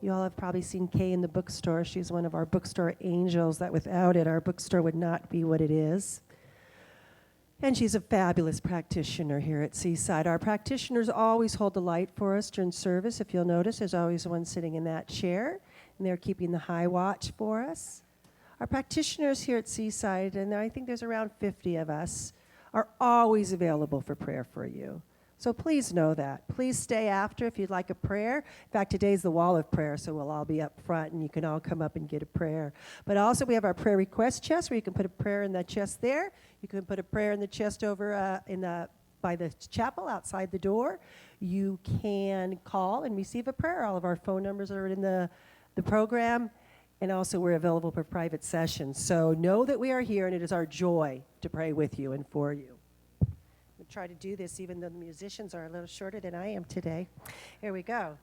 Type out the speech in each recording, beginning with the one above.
You all have probably seen Kay in the bookstore. She's one of our bookstore angels that without it, our bookstore would not be what it is. And she's a fabulous practitioner here at Seaside. Our practitioners always hold the light for us during service. If you'll notice, there's always one sitting in that chair, and they're keeping the high watch for us. Our practitioners here at Seaside, and I think there's around 50 of us, are always available for prayer for you. So please know that. Please stay after if you'd like a prayer. In fact, today's the wall of prayer, so we'll all be up front, and you can all come up and get a prayer. But also, we have our prayer request chest, where you can put a prayer in the chest there. You can put a prayer in the chest over by the chapel outside the door. You can call and receive a prayer. All of our phone numbers are in the program. And also, we're available for private sessions. So know that we are here, and it is our joy to pray with you and for you. We'll try to do this even though the musicians are a little shorter than I am today. Here we go.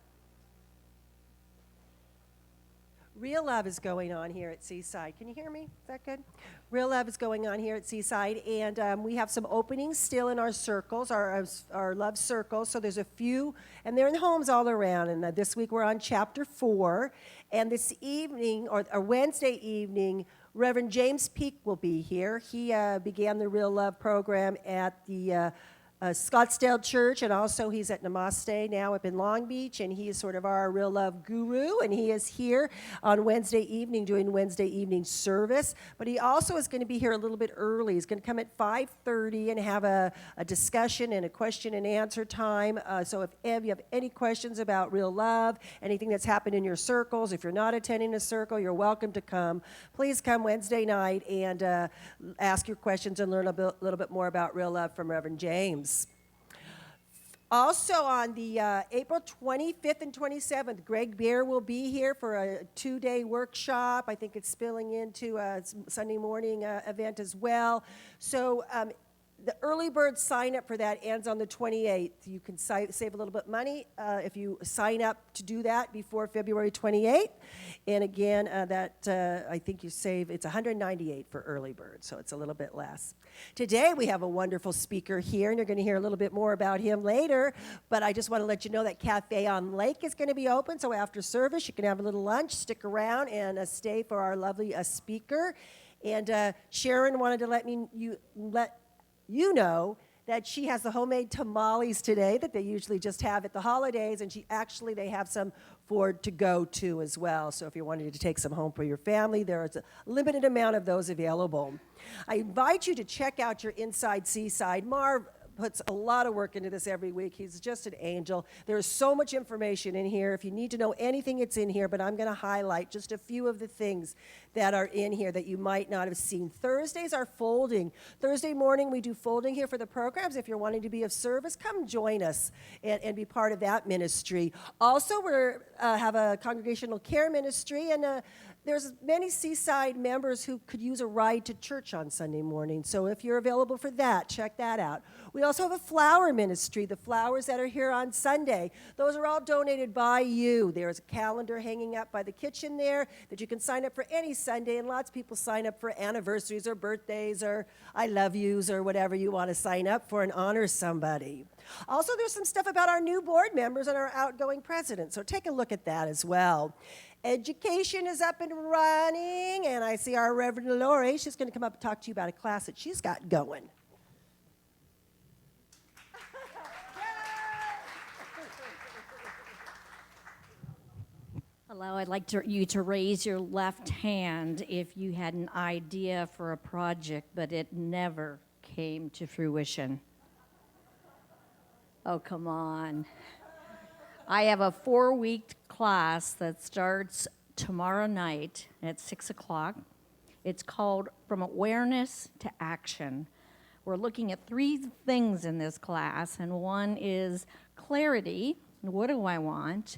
Real love is going on here at Seaside. Can you hear me? Is that good? Real love is going on here at Seaside, and we have some openings still in our circles, our love circles. So there's a few, and they're in homes all around. And this week we're on chapter 4, and this evening, or Wednesday evening, Reverend James Peak will be here. He began the Real Love program at the Scottsdale Church, and also he's at Namaste now up in Long Beach, and he is sort of our Real Love guru, and he is here on Wednesday evening doing Wednesday evening service. But he also is going to be here a little bit early. He's going to come at 5:30 and have a discussion and a question and answer time. So if you have any questions about Real Love, anything that's happened in your circles, if you're not attending a circle, you're welcome to come. Please come Wednesday night and ask your questions and learn a little bit more about Real Love from Reverend James. Also on the April 25th and 27th, Greg Bear will be here for a 2-day workshop. I think it's spilling into a Sunday morning event as well. So the early bird sign up for that ends on the 28th. You can save a little bit of money if you sign up to do that before February 28th. And again, I think you save, it's $198 for early bird, so it's a little bit less. Today we have a wonderful speaker here, and you're going to hear a little bit more about him later. But I just want to let you know that Cafe on Lake is going to be open, so after service you can have a little lunch, stick around, and stay for our lovely speaker. And Sharon wanted to let you know that she has the homemade tamales today that they usually just have at the holidays, and they have some for to go to as well. So if you wanted to take some home for your family, there is a limited amount of those available. I invite you to check out your Inside Seaside. Marv puts a lot of work into this every week. He's just an angel. There's so much information in here. If you need to know anything, it's in here, but I'm going to highlight just a few of the things that are in here that you might not have seen. Thursdays are folding. Thursday morning, we do folding here for the programs. If you're wanting to be of service, come join us and be part of that ministry. Also, we have a congregational care ministry, and there's many Seaside members who could use a ride to church on Sunday morning. So if you're available for that, check that out. We also have a flower ministry, the flowers that are here on Sunday. Those are all donated by you. There's a calendar hanging up by the kitchen there that you can sign up for any Sunday, and lots of people sign up for anniversaries or birthdays or I love yous or whatever you want to sign up for and honor somebody. Also, there's some stuff about our new board members and our outgoing president, so take a look at that as well. Education is up and running, and I see our Reverend Lori. She's going to come up and talk to you about a class that she's got going. Hello, I'd like you to raise your left hand if you had an idea for a project, but it never came to fruition. Oh, come on. I have a 4-week class that starts tomorrow night at 6 o'clock. It's called From Awareness to Action. We're looking at 3 things in this class, and one is clarity. What do I want?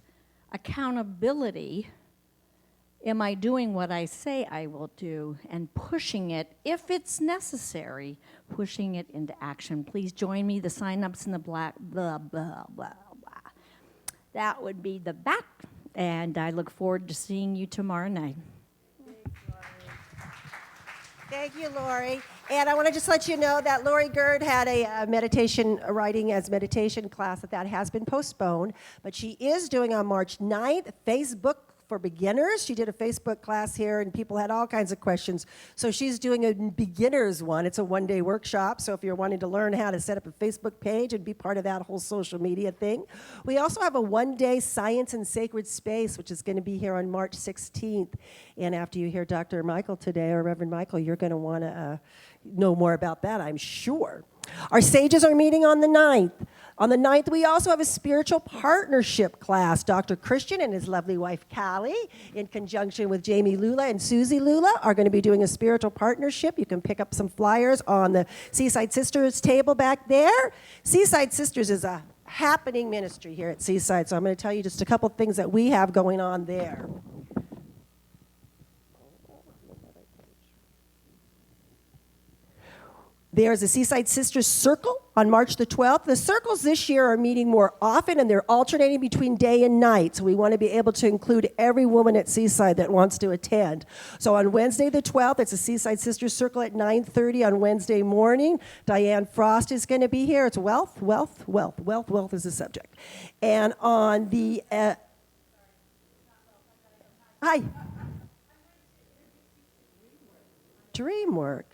Accountability. Am I doing what I say I will do? And pushing it, if it's necessary, pushing it into action. Please join me. The sign-up's in the black, blah, blah, blah, blah. That would be the back, and I look forward to seeing you tomorrow night. Thank you, Lori. And I want to just let you know that Lori Gerd had a meditation, writing as meditation class that has been postponed, but she is doing on March 9th, Facebook for beginners. She did a Facebook class here, and people had all kinds of questions. So she's doing a beginner's one. It's a one-day workshop, so if you're wanting to learn how to set up a Facebook page and be part of that whole social media thing. We also have a one-day science and sacred space, which is going to be here on March 16th. And after you hear Dr. Michael today, or Reverend Michael, you're going to want to know more about that, I'm sure. Our sages are meeting on the 9th. On the 9th, we also have a spiritual partnership class. Dr. Christian and his lovely wife, Callie, in conjunction with Jamie Lula and Susie Lula, are going to be doing a spiritual partnership. You can pick up some flyers on the Seaside Sisters table back there. Seaside Sisters is a happening ministry here at Seaside, so I'm going to tell you just a couple things that we have going on there. There's a Seaside Sisters Circle on March the 12th. The circles this year are meeting more often, and they're alternating between day and night. So we want to be able to include every woman at Seaside that wants to attend. So on Wednesday the 12th, it's a Seaside Sisters Circle at 9:30 on Wednesday morning. Diane Frost is going to be here. It's wealth, wealth, wealth. Wealth, wealth is the subject. And on the... Hi. Dream work.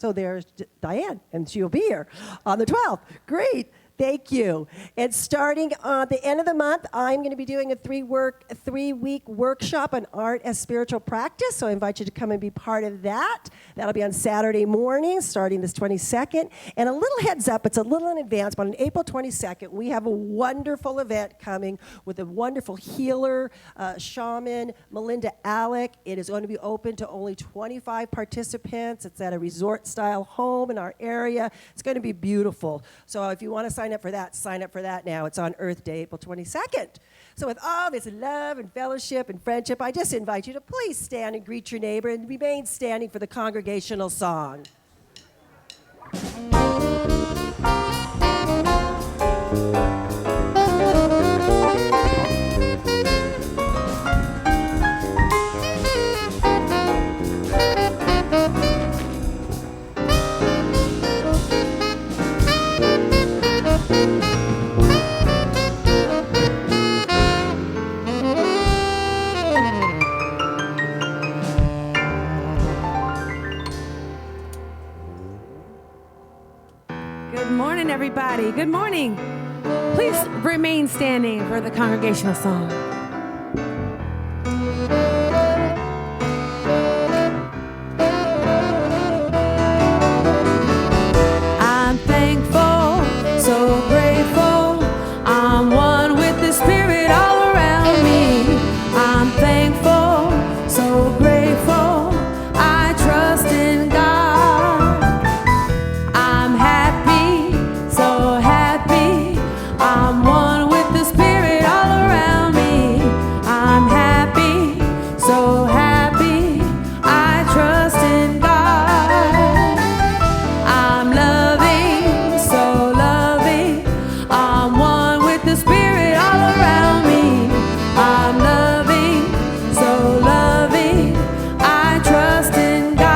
So there's Diane, and she'll be here on the 12th. Great. Thank you. And starting at the end of the month, I'm going to be doing a three-week workshop on art as spiritual practice. So I invite you to come and be part of that. That'll be on Saturday morning, starting this 22nd. And a little heads up, it's a little in advance, but on April 22nd, we have a wonderful event coming with a wonderful healer, shaman, Melinda Alec. It is going to be open to only 25 participants. It's at a resort-style home in our area. It's going to be beautiful. So if you want to sign up for that now. It's on Earth Day, April 22nd. So with all this love and fellowship and friendship, I just invite you to please stand and greet your neighbor and remain standing for the congregational song. Good morning, everybody. Good morning. Please remain standing for the congregational song. I'm thankful, so grateful. I'm one with the Spirit all around me. I'm thankful, so grateful. I trust in God. I'm happy, so happy. I'm one with the Spirit all around me. I'm happy, so happy. I trust in God. I'm loving, so loving. I'm one with the Spirit all around me. I'm loving, so loving. I trust in God.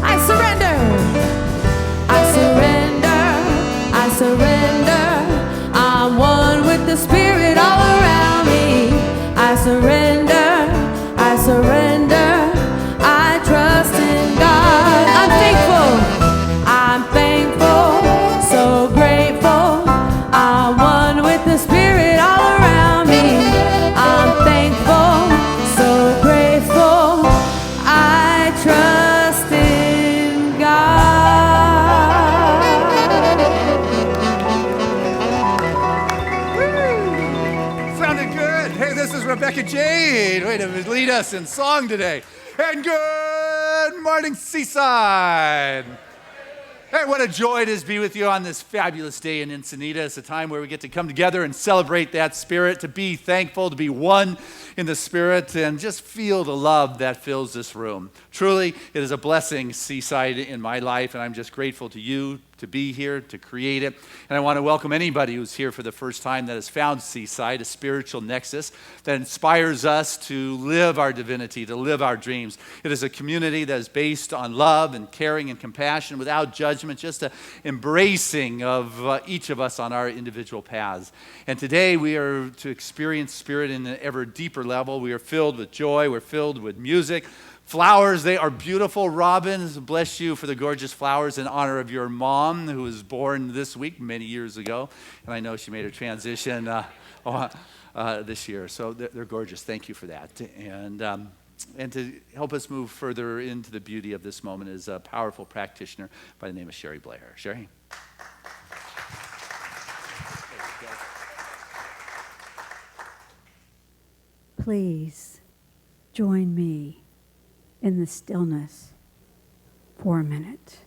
I surrender. I surrender. I surrender. I'm one with the Spirit all around me. I surrender. I surrender. I trust in God. I'm thankful. I'm thankful. So grateful. I'm one with the Spirit all around me. I'm thankful. So grateful. I trust in God. Sounded good. Hey, this is Rebecca Jade. Way to lead us in song today. And good morning, Seaside. Hey, what a joy it is to be with you on this fabulous day in Encinitas. It's a time where we get to come together and celebrate that spirit, to be thankful, to be one in the spirit, and just feel the love that fills this room. Truly, it is a blessing, Seaside, in my life, and I'm just grateful to you to be here, to create it. And I want to welcome anybody who's here for the first time that has found Seaside, a spiritual nexus that inspires us to live our divinity, to live our dreams. It is a community that is based on love and caring and compassion without judgment, just an embracing of each of us on our individual paths. And today we are to experience spirit in an ever deeper level. We are filled with joy. We're filled with music. Flowers, they are beautiful. Robin, bless you for the gorgeous flowers in honor of your mom, who was born this week, many years ago. And I know she made her transition this year. So they're gorgeous. Thank you for that. And to help us move further into the beauty of this moment is a powerful practitioner by the name of Sherry Blair. Sherry? Please join me in the stillness for a minute.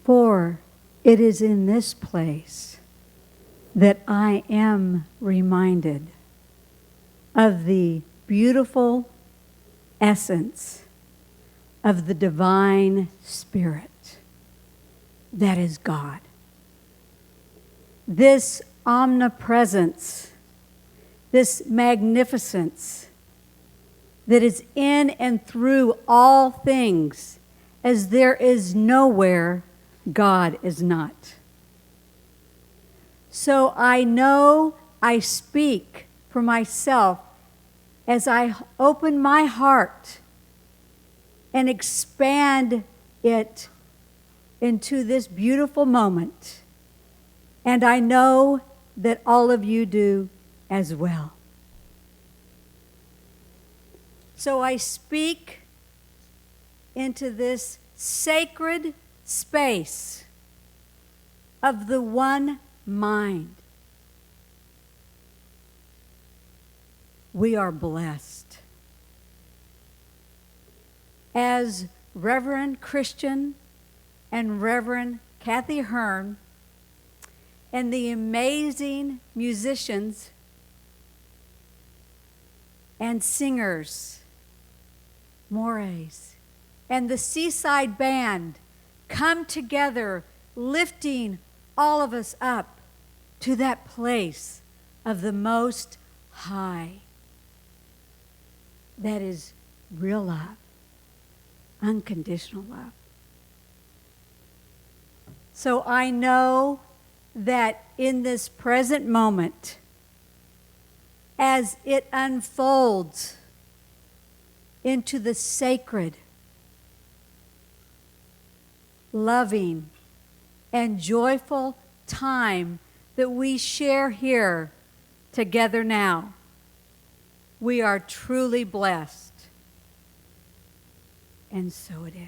For it is in this place that I am reminded of the beautiful essence of the divine spirit that is God. This omnipresence, this magnificence that is in and through all things, as there is nowhere God is not. So I know I speak for myself as I open my heart and expand it into this beautiful moment. And I know that all of you do as well. So I speak into this sacred space of the one mind. We are blessed. As Reverend Christian and Reverend Kathy Hearn and the amazing musicians and singers, Mores, and the Seaside Band come together, lifting all of us up to that place of the Most High. That is real love, unconditional love. So I know that in this present moment, as it unfolds into the sacred, loving, and joyful time that we share here together now, we are truly blessed. And so it is.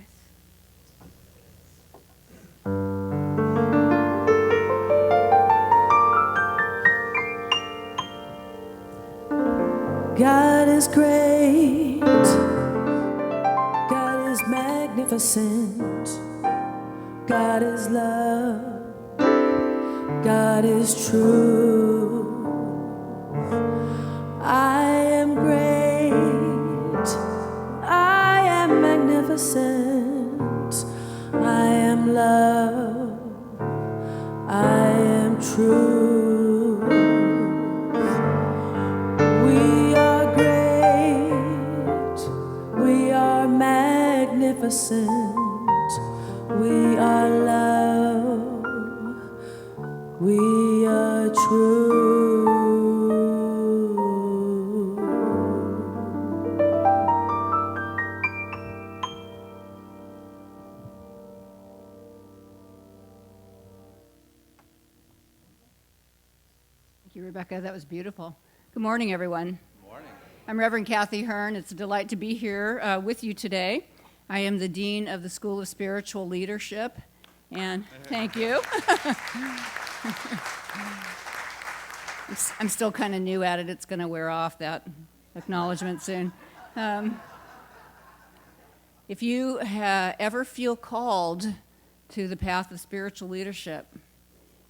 God is great. God is magnificent. God is love. God is true. I am great. I am magnificent. I am love. I am true. We are great. magnificent. We are love. We are true. Thank you, Rebecca. That was beautiful. Good morning, everyone. Good morning. I'm Reverend Kathy Hearn. It's a delight to be here with you today. I am the Dean of the School of Spiritual Leadership, and thank you. I'm still kind of new at it. It's going to wear off, that acknowledgement soon. If you ever feel called to the path of spiritual leadership,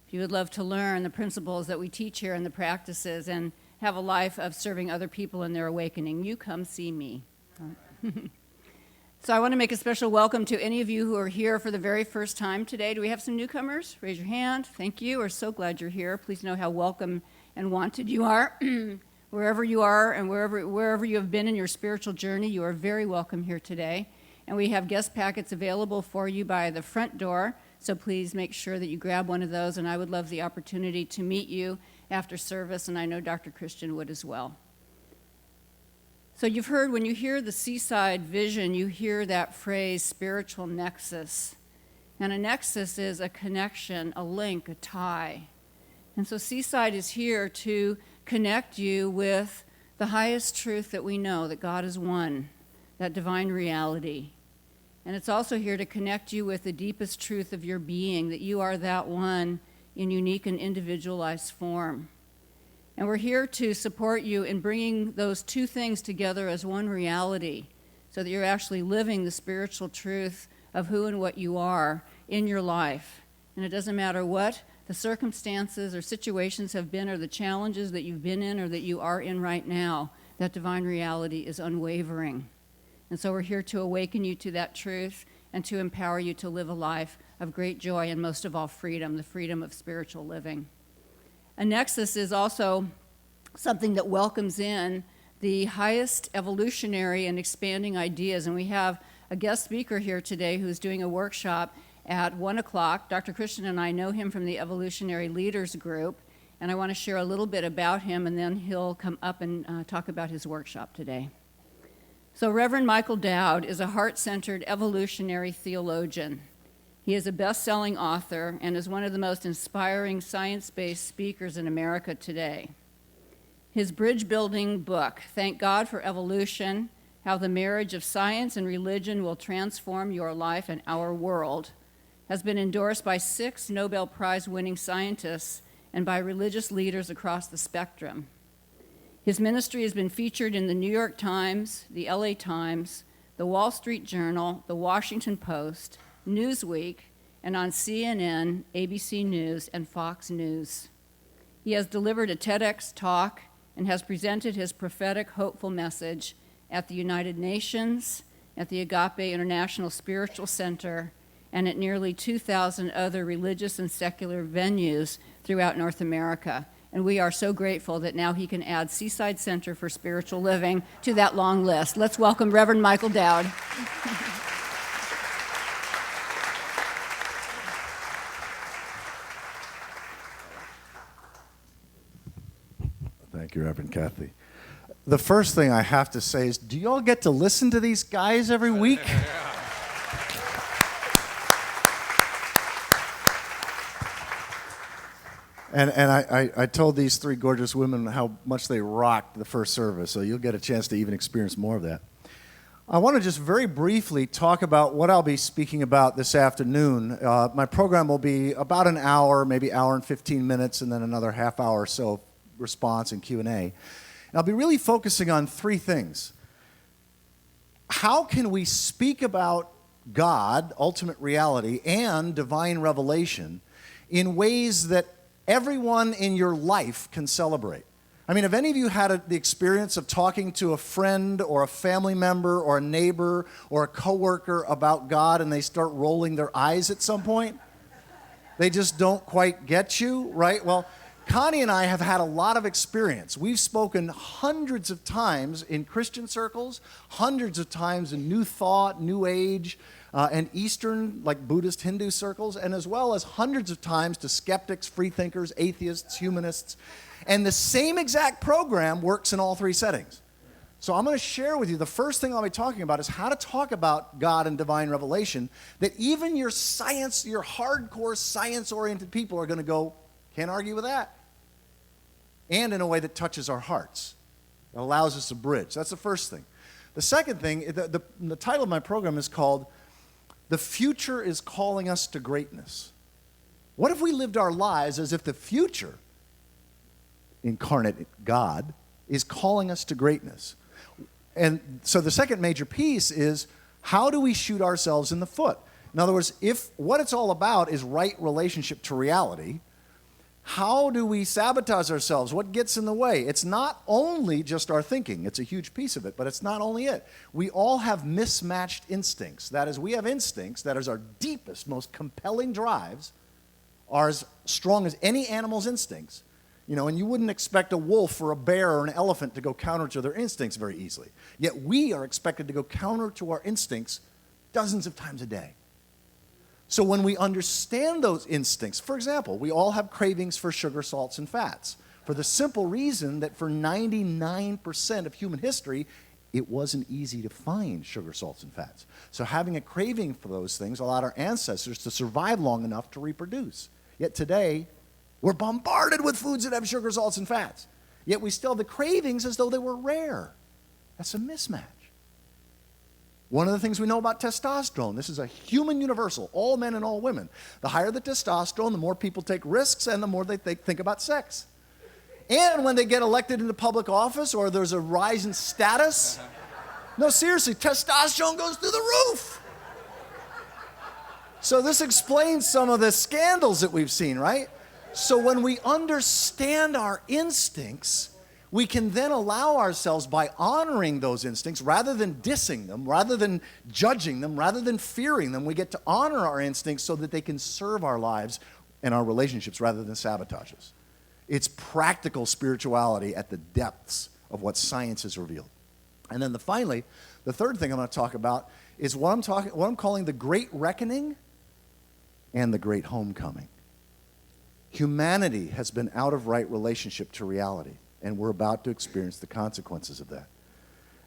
if you would love to learn the principles that we teach here and the practices and have a life of serving other people in their awakening, you come see me. So I want to make a special welcome to any of you who are here for the very first time today. Do we have some newcomers? Raise your hand. Thank you. We're so glad you're here. Please know how welcome and wanted you are. Wherever you are and wherever you have been in your spiritual journey, you are very welcome here today. And we have guest packets available for you by the front door, so please make sure that you grab one of those, and I would love the opportunity to meet you after service, and I know Dr. Christian would as well. So you've heard, when you hear the Seaside vision, you hear that phrase, spiritual nexus. And a nexus is a connection, a link, a tie. And so Seaside is here to connect you with the highest truth that we know, that God is one, that divine reality. And it's also here to connect you with the deepest truth of your being, that you are that one in unique and individualized form. And we're here to support you in bringing those two things together as one reality, so that you're actually living the spiritual truth of who and what you are in your life. And it doesn't matter what the circumstances or situations have been, or the challenges that you've been in or that you are in right now, that divine reality is unwavering. And so we're here to awaken you to that truth and to empower you to live a life of great joy and most of all freedom, the freedom of spiritual living. A nexus is also something that welcomes in the highest evolutionary and expanding ideas. And we have a guest speaker here today who's doing a workshop at 1 o'clock. Dr. Christian and I know him from the Evolutionary Leaders Group, and I want to share a little bit about him, and then he'll come up and talk about his workshop today. So Reverend Michael Dowd is a heart-centered evolutionary theologian. He is a best-selling author and is one of the most inspiring science-based speakers in America today. His bridge-building book, Thank God for Evolution, How the Marriage of Science and Religion Will Transform Your Life and Our World, has been endorsed by 6 Nobel Prize-winning scientists and by religious leaders across the spectrum. His ministry has been featured in the New York Times, the LA Times, the Wall Street Journal, the Washington Post, Newsweek, and on CNN, ABC News, and Fox News. He has delivered a TEDx talk and has presented his prophetic, hopeful message at the United Nations, at the Agape International Spiritual Center, and at nearly 2,000 other religious and secular venues throughout North America. And we are so grateful that now he can add Seaside Center for Spiritual Living to that long list. Let's welcome Reverend Michael Dowd. Thank you, Reverend Kathy. The first thing I have to say is, do you all get to listen to these guys every week? And I told these 3 gorgeous women how much they rocked the first service, so you'll get a chance to even experience more of that. I want to just very briefly talk about what I'll be speaking about this afternoon. My program will be about an hour, maybe hour and 15 minutes, and then another half hour or so response and Q&A. And I'll be really focusing on 3 things. How can we speak about God, ultimate reality, and divine revelation in ways that everyone in your life can celebrate? I mean, have any of you had the experience of talking to a friend or a family member or a neighbor or a coworker about God and they start rolling their eyes at some point? They just don't quite get you, right? Well, Connie and I have had a lot of experience. We've spoken hundreds of times in Christian circles, hundreds of times in New Thought, New Age, and Eastern, like Buddhist, Hindu circles, and as well as hundreds of times to skeptics, freethinkers, atheists, humanists. And the same exact program works in all three settings. So I'm going to share with you, the first thing I'll be talking about is how to talk about God and divine revelation that even your science, your hardcore science-oriented people are going to go, can't argue with that. And in a way that touches our hearts. It allows us a bridge. That's the first thing. The second thing, the title of my program is called The Future is Calling Us to Greatness. What if we lived our lives as if the future, incarnate God, is calling us to greatness? And so the second major piece is, how do we shoot ourselves in the foot? In other words, if what it's all about is right relationship to reality, how do we sabotage ourselves? What gets in the way? It's not only just our thinking. It's a huge piece of it, but it's not only it. We all have mismatched instincts. That is, we have instincts that is our deepest, most compelling drives, are as strong as any animal's instincts. You know, and you wouldn't expect a wolf or a bear or an elephant to go counter to their instincts very easily. Yet we are expected to go counter to our instincts dozens of times a day. So when we understand those instincts, for example, we all have cravings for sugar, salts, and fats, for the simple reason that for 99% of human history, it wasn't easy to find sugar, salts, and fats. So having a craving for those things allowed our ancestors to survive long enough to reproduce. Yet today, we're bombarded with foods that have sugar, salts, and fats. Yet we still have the cravings as though they were rare. That's a mismatch. One of the things we know about testosterone, this is a human universal, all men and all women. The higher the testosterone, the more people take risks and the more they think about sex. And when they get elected into public office or there's a rise in status, no, seriously, testosterone goes through the roof. So this explains some of the scandals that we've seen, right? So when we understand our instincts, we can then allow ourselves, by honoring those instincts, rather than dissing them, rather than judging them, rather than fearing them, we get to honor our instincts so that they can serve our lives and our relationships rather than sabotage us. It's practical spirituality at the depths of what science has revealed. And then finally, the third thing I'm going to talk about is what I'm calling the Great Reckoning and the Great Homecoming. Humanity has been out of right relationship to reality, and we're about to experience the consequences of that.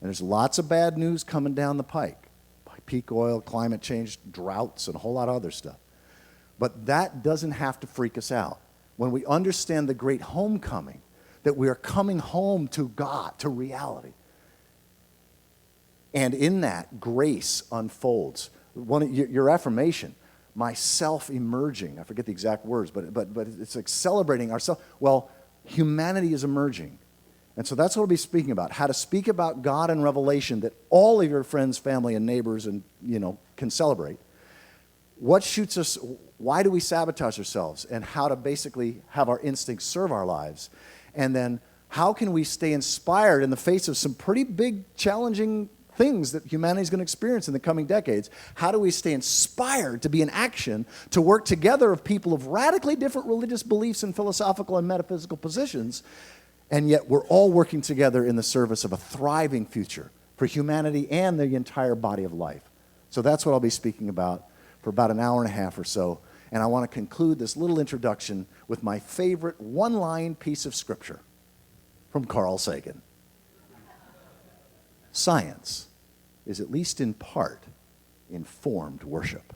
And there's lots of bad news coming down the pike. Peak oil, climate change, droughts, and a whole lot of other stuff. But that doesn't have to freak us out. When we understand the great homecoming, that we are coming home to God, to reality. And in that, grace unfolds. Your affirmation, myself emerging, I forget the exact words, but it's like celebrating ourselves. Well, humanity is emerging. And so that's what we'll be speaking about, how to speak about God and revelation that all of your friends, family, and neighbors can celebrate. What shoots us, why do we sabotage ourselves, and how to basically have our instincts serve our lives. And then how can we stay inspired in the face of some pretty big, challenging things that humanity is going to experience in the coming decades. How do we stay inspired to be in action, to work together of people of radically different religious beliefs and philosophical and metaphysical positions, and yet we're all working together in the service of a thriving future for humanity and the entire body of life. So that's what I'll be speaking about for about an hour and a half or so. And I want to conclude this little introduction with my favorite one-line piece of scripture from Carl Sagan. Science is, at least in part, informed worship.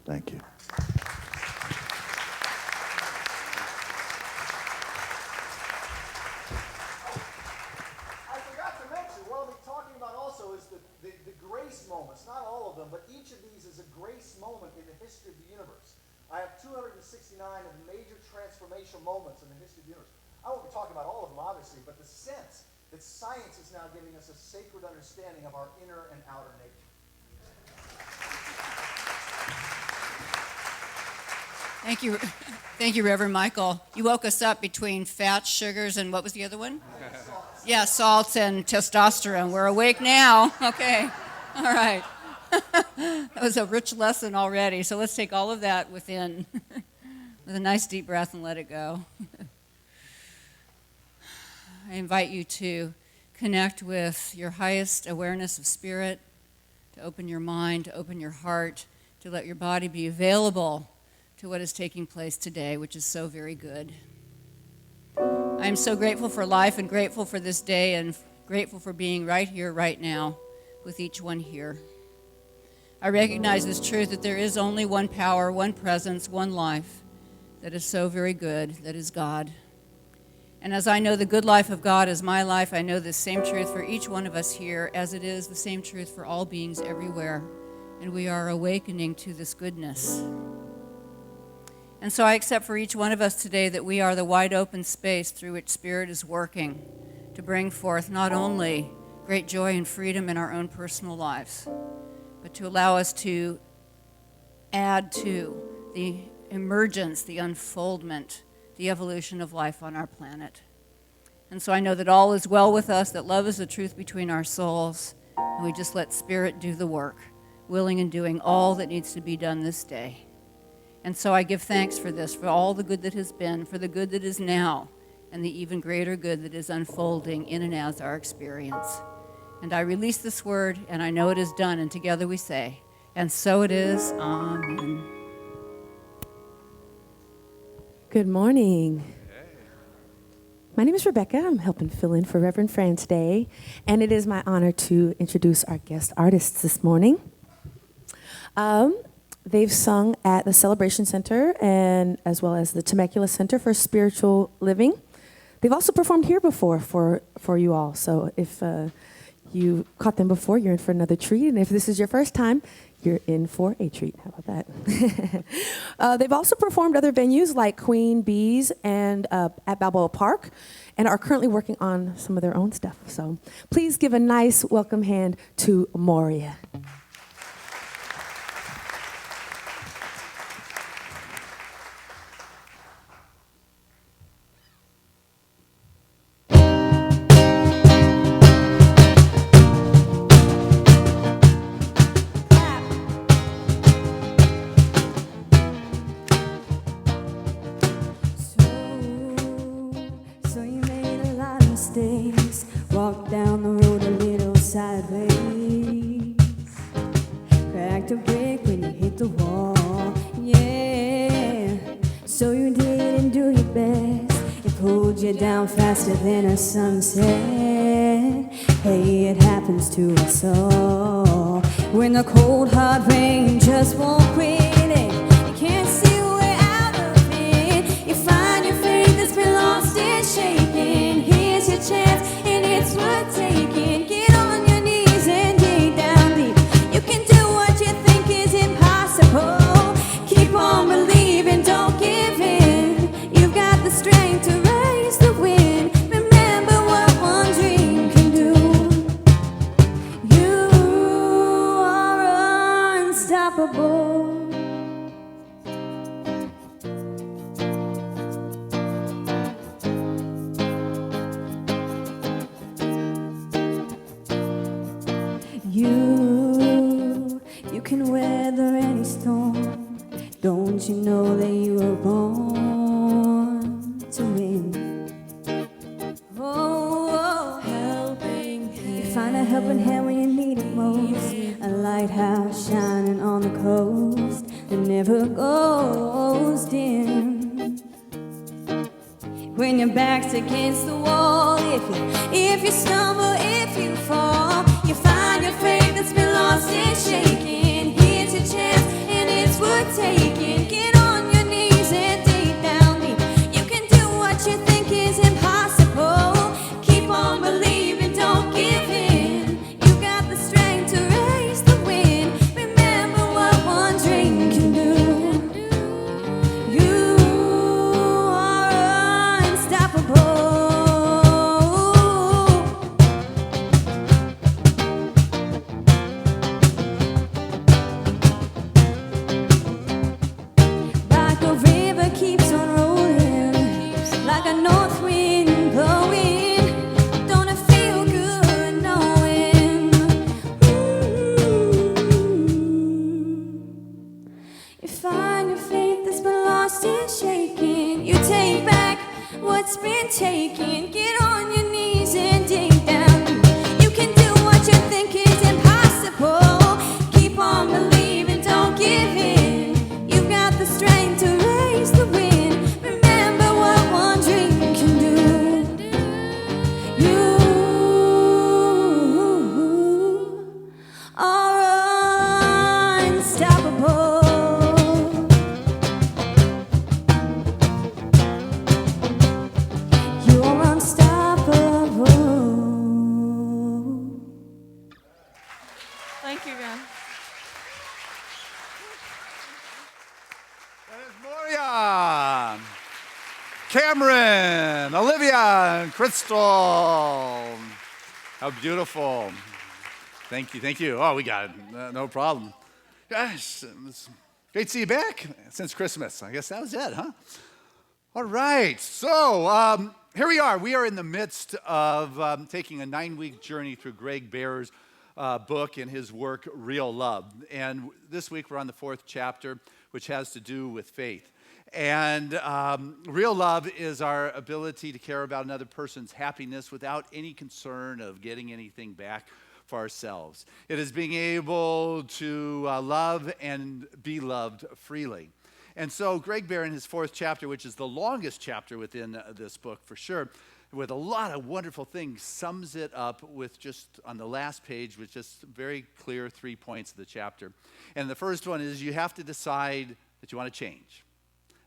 Thank you. I forgot to mention, what I'll be talking about also is the grace moments. Not all of them, but each of these is a grace moment in the history of the universe. I have 269 of major transformational moments in the history of the universe. I won't be talking about all of them, obviously, but the sense that science is now giving us a sacred understanding of our inner and outer nature. Thank you. Thank you, Reverend Michael. You woke us up between fats, sugars, and what was the other one? Salts. Yeah, salts and testosterone. We're awake now. Okay. All right. That was a rich lesson already. So let's take all of that within with a nice deep breath and let it go. I invite you to connect with your highest awareness of spirit, to open your mind, to open your heart, to let your body be available to what is taking place today, which is so very good. I'm so grateful for life and grateful for this day and grateful for being right here, right now, with each one here. I recognize this truth that there is only one power, one presence, one life that is so very good, that is God. And as I know the good life of God is my life, I know this same truth for each one of us here, as it is the same truth for all beings everywhere. And we are awakening to this goodness. And so I accept for each one of us today that we are the wide open space through which Spirit is working to bring forth not only great joy and freedom in our own personal lives, but to allow us to add to the emergence, the unfoldment, the evolution of life on our planet. And so I know that all is well with us, that love is the truth between our souls, and we just let Spirit do the work, willing and doing all that needs to be done this day. And so I give thanks for this, for all the good that has been, for the good that is now, and the even greater good that is unfolding in and as our experience. And I release this word, and I know it is done, and together we say, and so it is, amen. Good morning. My name is Rebecca. I'm helping fill in for Reverend Fran today, and it is my honor to introduce our guest artists this morning. They've sung at the Celebration Center and as well as the Temecula Center for Spiritual Living. They've also performed here before for you all, so if you caught them before, you're in for another treat, and if this is your first time, you're in for a treat. How about that? They've also performed other venues like Queen Bee's and at Balboa Park, and are currently working on some of their own stuff. So please give a nice welcome hand to Moria. So you made a lot of mistakes. Walked down the road a little sideways. Cracked a brick when you hit the wall. Yeah. So you didn't do your best. It pulled you down faster than a sunset. Hey, it happens to us all. When the cold hard rain just won't quit it. You can't see a way out of it. You find your faith that's been lost and shaken. Here's your chance and it's worth taking. Get on your knees and dig down deep. You can do what you think is impossible. Keep on believing, don't give in. You've got the strength to raise the wind. Remember what one dream can do. You are unstoppable. You can weather any storm. Don't you know that you were born to win? Oh, helping hand. You find a helping hand when you need it most. A lighthouse shining on the coast that never goes dim. When your back's against the wall, if you stumble, if you fall, you find your faith that's been lost and shaken. Here's your chance, and it's worth taking. Get on your knees and dig down deep. You can do what you think is impossible. Keep on believing, don't give in. You got the strength to raise the wind. Remember what one dream can do. You are unstoppable. Like a river keeps on rolling, like a north wind blowing. Don't it feel good knowing? You find your faith that's been lost and shaken. You take back what what's been taken. Get on your knees and dig down deep. You can do what you think is impossible. Keep on believing, don't give in. You've got the strength to raise the wind. Remember what one dream can do. You are unstoppable. You're unstoppable. Thank you, Ron. There's Moria, Cameron, Olivia, and Crystal. How beautiful. Thank you, thank you. Oh, we got it. No problem. Gosh, it's great to see you back since Christmas. I guess that was it, huh? All right, so here we are. We are in the midst of taking a 9-week journey through Greg Bear's book and his work, Real Love. And this week we're on the 4th chapter, which has to do with faith. And real love is our ability to care about another person's happiness without any concern of getting anything back for ourselves. It is being able to love and be loved freely. And so Greg Bear in his 4th chapter, which is the longest chapter within this book for sure, with a lot of wonderful things, sums it up with just on the last page with just very clear 3 points of the chapter. And the first one is you have to decide that you want to change.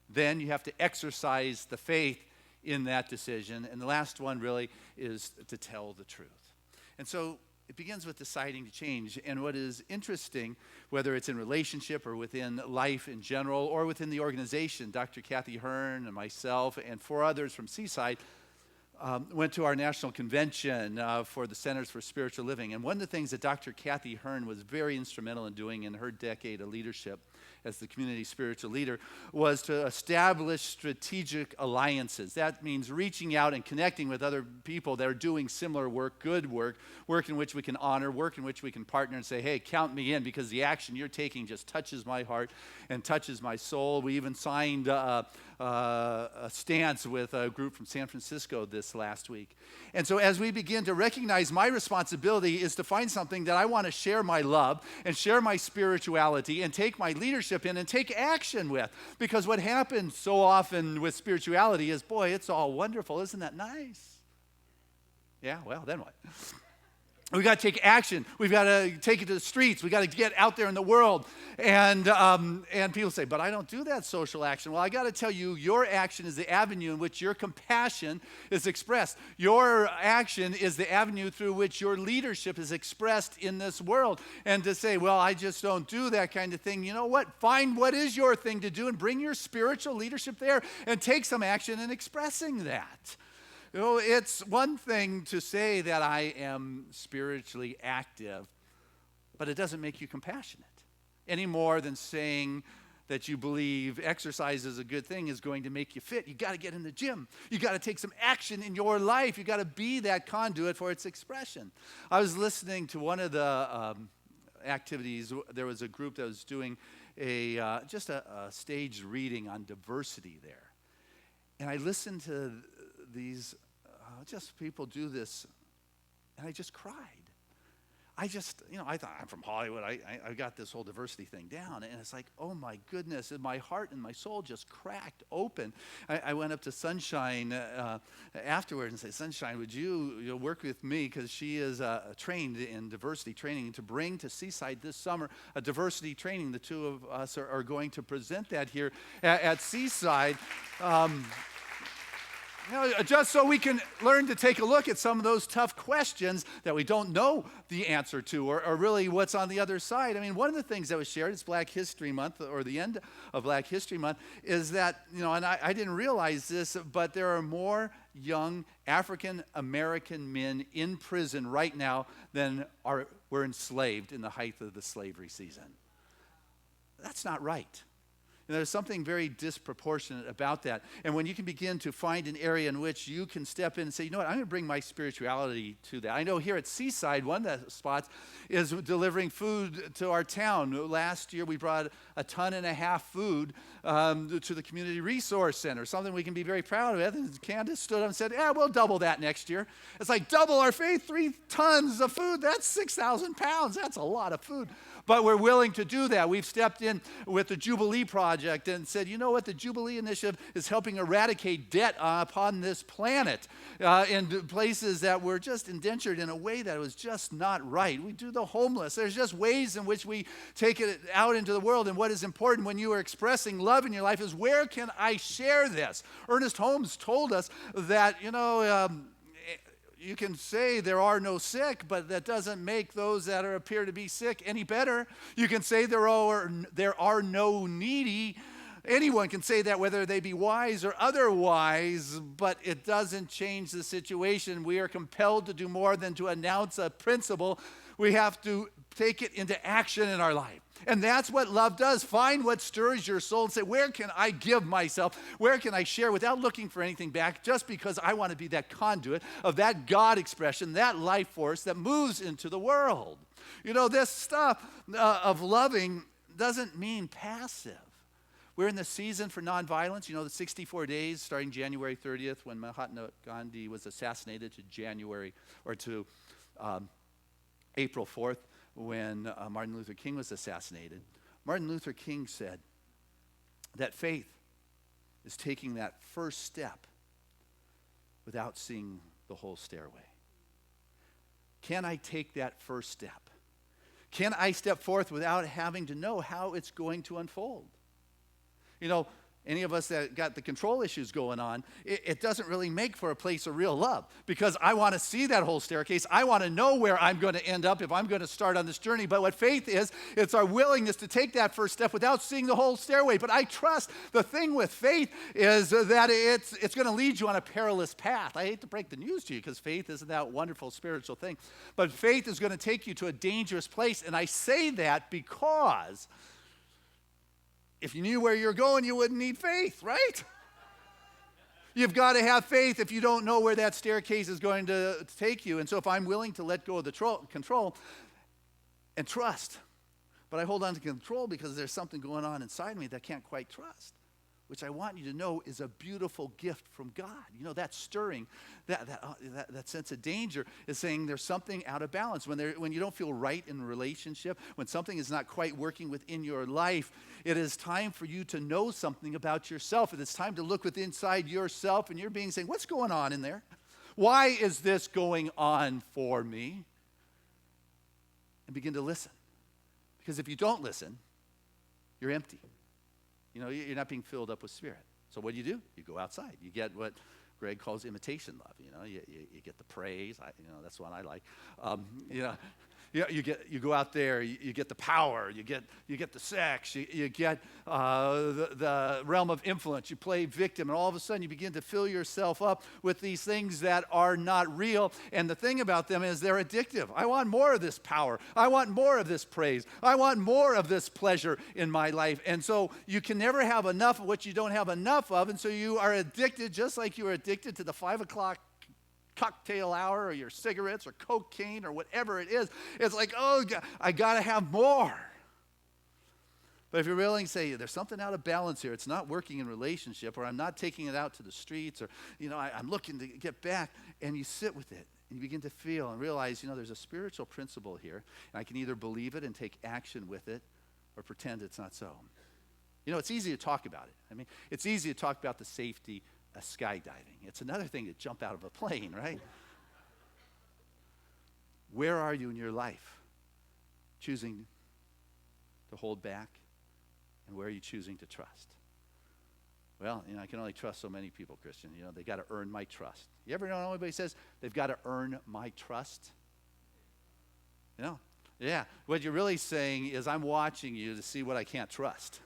Then you have to exercise the faith in that decision. And the last one really is to tell the truth. And so it begins with deciding to change. And what is interesting, whether it's in relationship or within life in general or within the organization, Dr. Kathy Hearn and myself and 4 others from Seaside went to our national convention for the Centers for Spiritual Living. And one of the things that Dr. Kathy Hearn was very instrumental in doing in her decade of leadership as the community spiritual leader was to establish strategic alliances. That means reaching out and connecting with other people that are doing similar work, good work, work in which we can honor, work in which we can partner and say, hey, count me in because the action you're taking just touches my heart and touches my soul. We even signed a stance with a group from San Francisco this last week. And so as we begin to recognize my responsibility is to find something that I want to share my love and share my spirituality and take my leadership in and take action with. Because what happens so often with spirituality is, boy, it's all wonderful. Isn't that nice? Yeah, well, then what? We got to take action. We've got to take it to the streets. We got to get out there in the world. And people say, but I don't do that social action. Well, I got to tell you, your action is the avenue in which your compassion is expressed. Your action is the avenue through which your leadership is expressed in this world. And to say, well, I just don't do that kind of thing. You know what? Find what is your thing to do and bring your spiritual leadership there and take some action in expressing that. You know, it's one thing to say that I am spiritually active, but it doesn't make you compassionate any more than saying that you believe exercise is a good thing is going to make you fit. You got to get in the gym. You got to take some action in your life. You got to be that conduit for its expression. I was listening to one of the activities. There was a group that was doing just a staged reading on diversity there. And I listened to these just people do this, and I just cried. I thought, I'm from Hollywood. I got this whole diversity thing down. And it's like, oh, my goodness. And my heart and my soul just cracked open. I went up to Sunshine afterward and said, Sunshine, would you work with me? Because she is trained in diversity training to bring to Seaside this summer a diversity training. The two of us are going to present that here at Seaside. Just so we can learn to take a look at some of those tough questions that we don't know the answer to or really what's on the other side. I mean, one of the things that was shared, it's Black History Month or the end of Black History Month, is that, and I didn't realize this, but there are more young African American men in prison right now than were enslaved in the height of the slavery season. That's not right. And there's something very disproportionate about that. And when you can begin to find an area in which you can step in and say, you know what, I'm going to bring my spirituality to that. I know here at Seaside, one of the spots is delivering food to our town. Last year, we brought 1.5 tons food to the Community Resource Center, something we can be very proud of. And Candace stood up and said, yeah, we'll double that next year. It's like double our faith, 3 tons of food. That's 6,000 pounds. That's a lot of food. But we're willing to do that. We've stepped in with the Jubilee Project and said, you know what, the Jubilee Initiative is helping eradicate debt upon this planet in places that were just indentured in a way that was just not right. We do the homeless. There's just ways in which we take it out into the world. And what is important when you are expressing love in your life is, where can I share this? Ernest Holmes told us that, you can say there are no sick, but that doesn't make those that appear to be sick any better. You can say there are no needy. Anyone can say that, whether they be wise or otherwise, but it doesn't change the situation. We are compelled to do more than to announce a principle. We have to take it into action in our life. And that's what love does. Find what stirs your soul and say, where can I give myself? Where can I share without looking for anything back, just because I want to be that conduit of that God expression, that life force that moves into the world. This stuff of loving doesn't mean passive. We're in the season for nonviolence. The 64 days starting January 30th when Mahatma Gandhi was assassinated to April 4th when Martin Luther King was assassinated. Martin Luther King said that faith is taking that first step without seeing the whole stairway. Can I take that first step? Can I step forth without having to know how it's going to unfold? Any of us that got the control issues going on, it doesn't really make for a place of real love, because I want to see that whole staircase. I want to know where I'm going to end up if I'm going to start on this journey. But what faith is, it's our willingness to take that first step without seeing the whole stairway. But I trust the thing with faith is that it's going to lead you on a perilous path. I hate to break the news to you, because faith isn't that wonderful spiritual thing. But faith is going to take you to a dangerous place. And I say that because if you knew where you're going, you wouldn't need faith, right? You've got to have faith if you don't know where that staircase is going to take you. And so if I'm willing to let go of the control and trust, but I hold on to control because there's something going on inside me that I can't quite trust, which I want you to know is a beautiful gift from God. That stirring, that sense of danger is saying there's something out of balance. When you don't feel right in a relationship, when something is not quite working within your life, it is time for you to know something about yourself. It is time to look within inside yourself and your being, saying, what's going on in there? Why is this going on for me? And begin to listen. Because if you don't listen, you're empty. You're not being filled up with spirit. So what do? You go outside. You get what Greg calls imitation love. You get the praise. That's one I like. You go out there. You get the power. You get the sex. You get the realm of influence. You play victim, and all of a sudden you begin to fill yourself up with these things that are not real. And the thing about them is they're addictive. I want more of this power. I want more of this praise. I want more of this pleasure in my life. And so you can never have enough of what you don't have enough of. And so you are addicted, just like you are addicted to the 5 o'clock cocktail hour or your cigarettes or cocaine or whatever it is. It's like, oh, I got to have more. But if you're willing to say, there's something out of balance here, it's not working in relationship, or I'm not taking it out to the streets, or, I'm looking to get back, and you sit with it, and you begin to feel and realize, there's a spiritual principle here, and I can either believe it and take action with it, or pretend it's not so. It's easy to talk about it. It's easy to talk about the safety of skydiving. It's another thing to jump out of a plane, right? Where are you in your life? Choosing to hold back? And where are you choosing to trust? Well, I can only trust so many people, Christian. They got to earn my trust. You ever know anybody says they've got to earn my trust? Yeah. What you're really saying is, I'm watching you to see what I can't trust.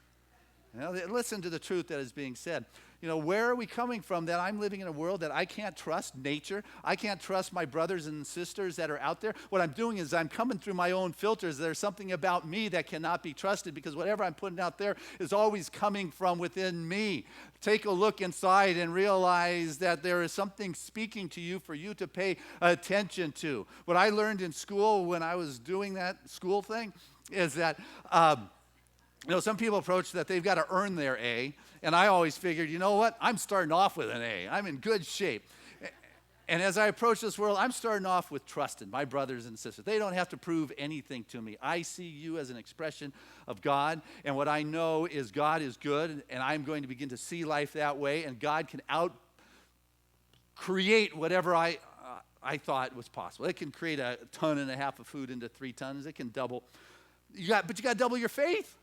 Listen to the truth that is being said. Where are we coming from that I'm living in a world that I can't trust nature? I can't trust my brothers and sisters that are out there. What I'm doing is I'm coming through my own filters. There's something about me that cannot be trusted because whatever I'm putting out there is always coming from within me. Take a look inside and realize that there is something speaking to you for you to pay attention to. What I learned in school when I was doing that school thing is that some people approach that they've got to earn their A, and I always figured, you know what? I'm starting off with an A. I'm in good shape. And as I approach this world, I'm starting off with trusting my brothers and sisters. They don't have to prove anything to me. I see you as an expression of God, and what I know is God is good, and I'm going to begin to see life that way, and God can create whatever I thought was possible. It can create 1.5 tons of food into 3 tons. It can double. But you got to double your faith.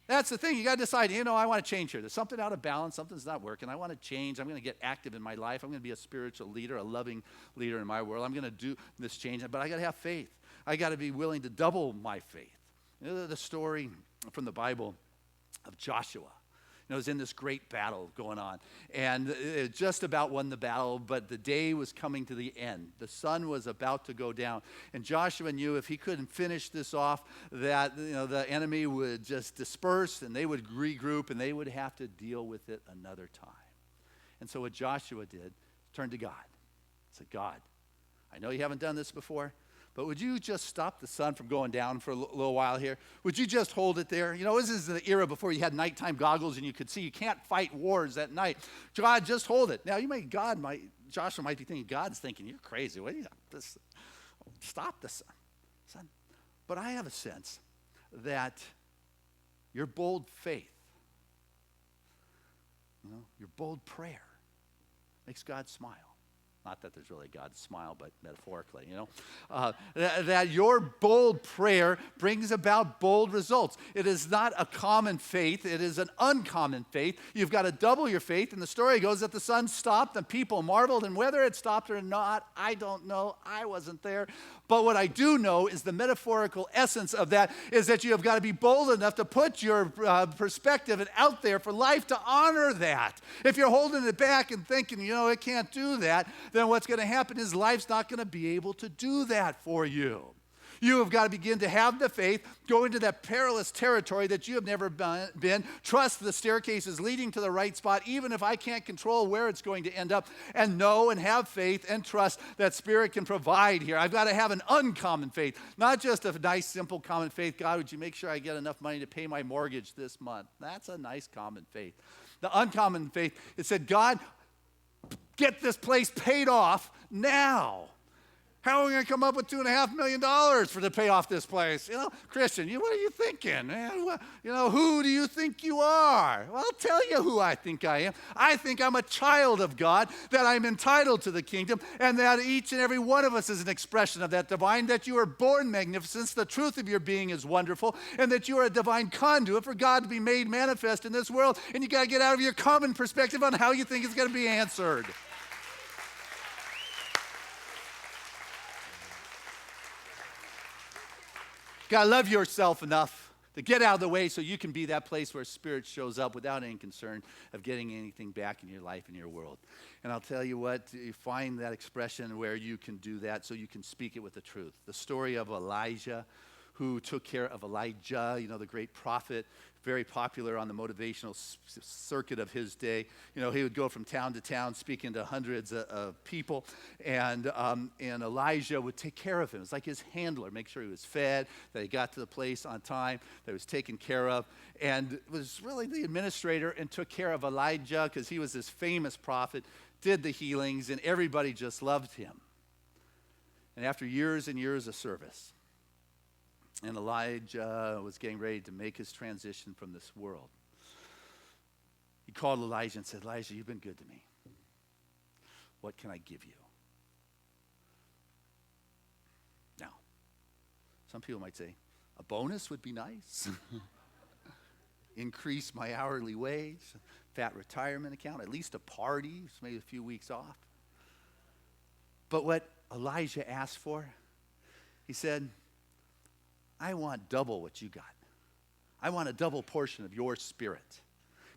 That's the thing. You got to decide, I want to change here. There's something out of balance. Something's not working. I want to change. I'm going to get active in my life. I'm going to be a spiritual leader, a loving leader in my world. I'm going to do this change, but I got to have faith. I got to be willing to double my faith. The story from the Bible of Joshua. It was in this great battle going on. And it just about won the battle, but the day was coming to the end. The sun was about to go down. And Joshua knew if he couldn't finish this off, that the enemy would just disperse and they would regroup and they would have to deal with it another time. And so what Joshua did, turned to God. Said, God, I know you haven't done this before, but would you just stop the sun from going down for a little while here? Would you just hold it there? This is the era before you had nighttime goggles and you could see. You can't fight wars at night. God, just hold it. Now, Joshua might be thinking, God's thinking, you're crazy. What do you this? Stop the sun. But I have a sense that your bold faith, your bold prayer makes God smile. Not that there's really God's smile, but metaphorically, that your bold prayer brings about bold results. It is not a common faith. It is an uncommon faith. You've got to double your faith. And the story goes that the sun stopped and people marveled. And whether it stopped or not, I don't know. I wasn't there. But what I do know is the metaphorical essence of that is that you have got to be bold enough to put your perspective out there for life to honor that. If you're holding it back and thinking, it can't do that, then what's going to happen is life's not going to be able to do that for you. You have got to begin to have the faith, go into that perilous territory that you have never been, trust the staircase is leading to the right spot, even if I can't control where it's going to end up, and know and have faith and trust that Spirit can provide here. I've got to have an uncommon faith, not just a nice, simple, common faith. God, would you make sure I get enough money to pay my mortgage this month? That's a nice, common faith. The uncommon faith, it said, God, get this place paid off now. How are we going to come up with $2.5 million to pay off this place? Christian, what are you thinking? Who do you think you are? Well, I'll tell you who I think I am. I think I'm a child of God, that I'm entitled to the kingdom, and that each and every one of us is an expression of that divine, that you are born magnificence, the truth of your being is wonderful, and that you are a divine conduit for God to be made manifest in this world, and you got to get out of your common perspective on how you think it's going to be answered. You got to love yourself enough to get out of the way so you can be that place where Spirit shows up without any concern of getting anything back in your life and your world. And I'll tell you what, you find that expression where you can do that so you can speak it with the truth. The story of Elijah, who took care of Elijah, the great prophet, very popular on the motivational circuit of his day. He would go from town to town speaking to hundreds of people, and Elijah would take care of him. It's like his handler, make sure he was fed, that he got to the place on time, that he was taken care of, and was really the administrator and took care of Elijah because he was this famous prophet, did the healings, and everybody just loved him. And after years and years of service, and Elijah was getting ready to make his transition from this world, he called Elijah and said, Elijah, you've been good to me. What can I give you? Now, some people might say, a bonus would be nice. Increase my hourly wage, fat retirement account, at least a party, maybe a few weeks off. But what Elijah asked for, he said, I want double what you got. I want a double portion of your Spirit.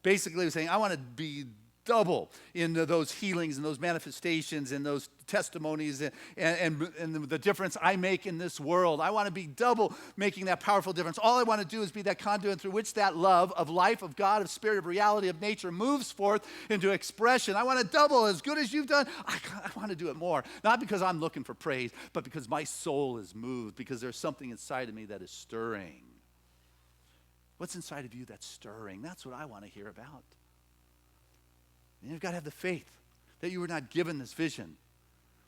Basically, he's saying, I want to be double in those healings and those manifestations and those testimonies and the difference I make in this world. I want to be double making that powerful difference. All I want to do is be that conduit through which that love of life, of God, of spirit, of reality, of nature moves forth into expression. I want to double as good as you've done. I want to do it more. Not because I'm looking for praise, but because my soul is moved, because there's something inside of me that is stirring. What's inside of you that's stirring? That's what I want to hear about. And you've got to have the faith that you were not given this vision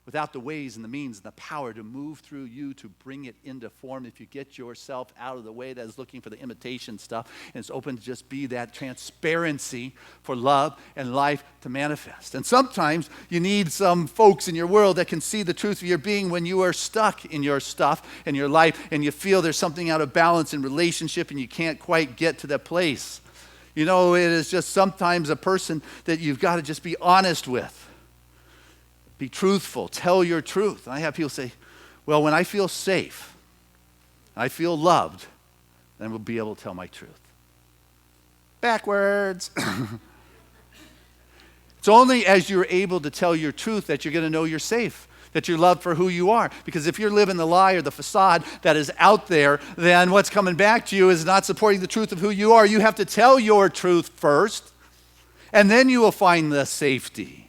without the ways and the means and the power to move through you to bring it into form. If you get yourself out of the way that is looking for the imitation stuff, and it's open to just be that transparency for love and life to manifest. And sometimes you need some folks in your world that can see the truth of your being when you are stuck in your stuff and your life, and you feel there's something out of balance in relationship and you can't quite get to that place. You know, it is just sometimes a person that you've got to just be honest with. Be truthful. Tell your truth. And I have people say, well, when I feel safe, I feel loved, then we'll be able to tell my truth. Backwards. It's only as you're able to tell your truth that you're going to know you're safe, that you're loved for who you are. Because if you're living the lie or the facade that is out there, then what's coming back to you is not supporting the truth of who you are. You have to tell your truth first, and then you will find the safety.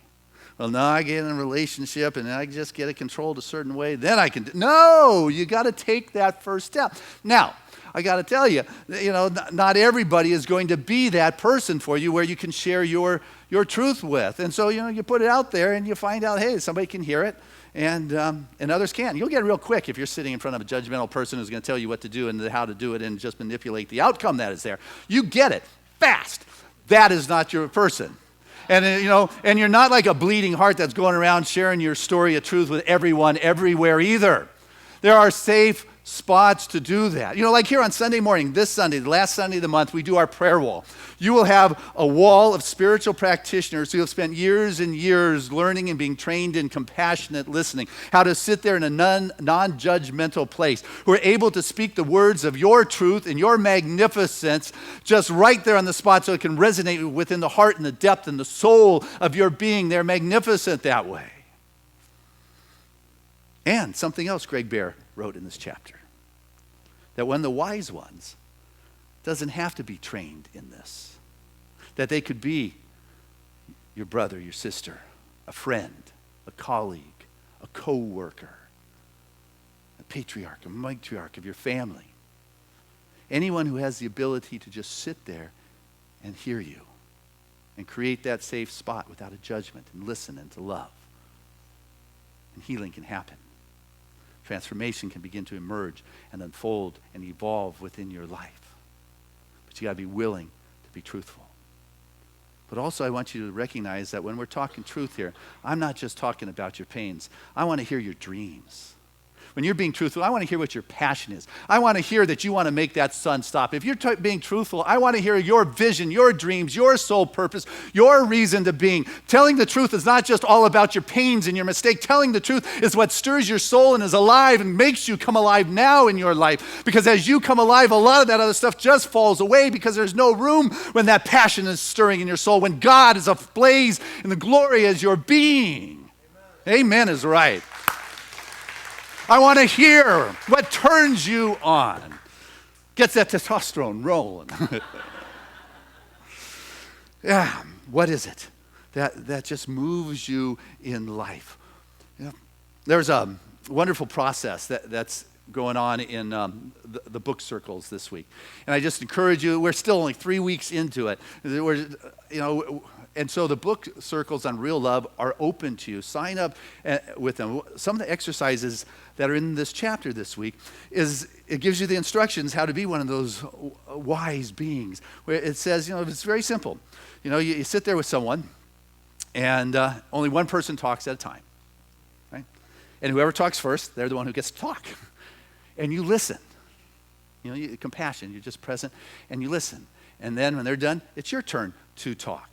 Well, now I get in a relationship and I just get it controlled a certain way, then I can. No, you got to take that first step. Now, I got to tell you, not everybody is going to be that person for you where you can share your truth with. And so, you put it out there and you find out, hey, somebody can hear it. And others can. You'll get it real quick if you're sitting in front of a judgmental person who's going to tell you what to do and how to do it and just manipulate the outcome that is there. You get it fast. That is not your person. And and you're not like a bleeding heart that's going around sharing your story of truth with everyone everywhere either. There are safe spots to do that. Like here on Sunday morning, this Sunday, the last Sunday of the month, we do our prayer wall. You will have a wall of spiritual practitioners who have spent years and years learning and being trained in compassionate listening, how to sit there in a non-judgmental place, who are able to speak the words of your truth and your magnificence just right there on the spot so it can resonate within the heart and the depth and the soul of your being. They're magnificent that way. And something else Greg Bear wrote in this chapter, that when the wise ones doesn't have to be trained in this, that they could be your brother, your sister, a friend, a colleague, a co-worker, a patriarch, a matriarch of your family. Anyone who has the ability to just sit there and hear you and create that safe spot without a judgment and listen and to love. And healing can happen. Transformation can begin to emerge and unfold and evolve within your life. But you got to be willing to be truthful. But also I want you to recognize that when we're talking truth here, I'm not just talking about your pains. I want to hear your dreams. When you're being truthful, I want to hear what your passion is. I want to hear that you want to make that sun stop. If you're being truthful, I want to hear your vision, your dreams, your soul purpose, your reason to being. Telling the truth is not just all about your pains and your mistake. Telling the truth is what stirs your soul and is alive and makes you come alive now in your life. Because as you come alive, a lot of that other stuff just falls away because there's no room when that passion is stirring in your soul, when God is ablaze and the glory is your being. Amen is right. I want to hear what turns you on. Gets that testosterone rolling. Yeah, what is it that just moves you in life? There's a wonderful process that's going on in the book circles this week. And I just encourage you, we're still only 3 weeks into it. And so the book circles on real love are open to you. Sign up with them. Some of the exercises that are in this chapter this week is it gives you the instructions how to be one of those wise beings. Where it says, it's very simple. You sit there with someone and only one person talks at a time, right? And whoever talks first, they're the one who gets to talk. And you listen. Compassion, you're just present and you listen. And then when they're done, it's your turn to talk.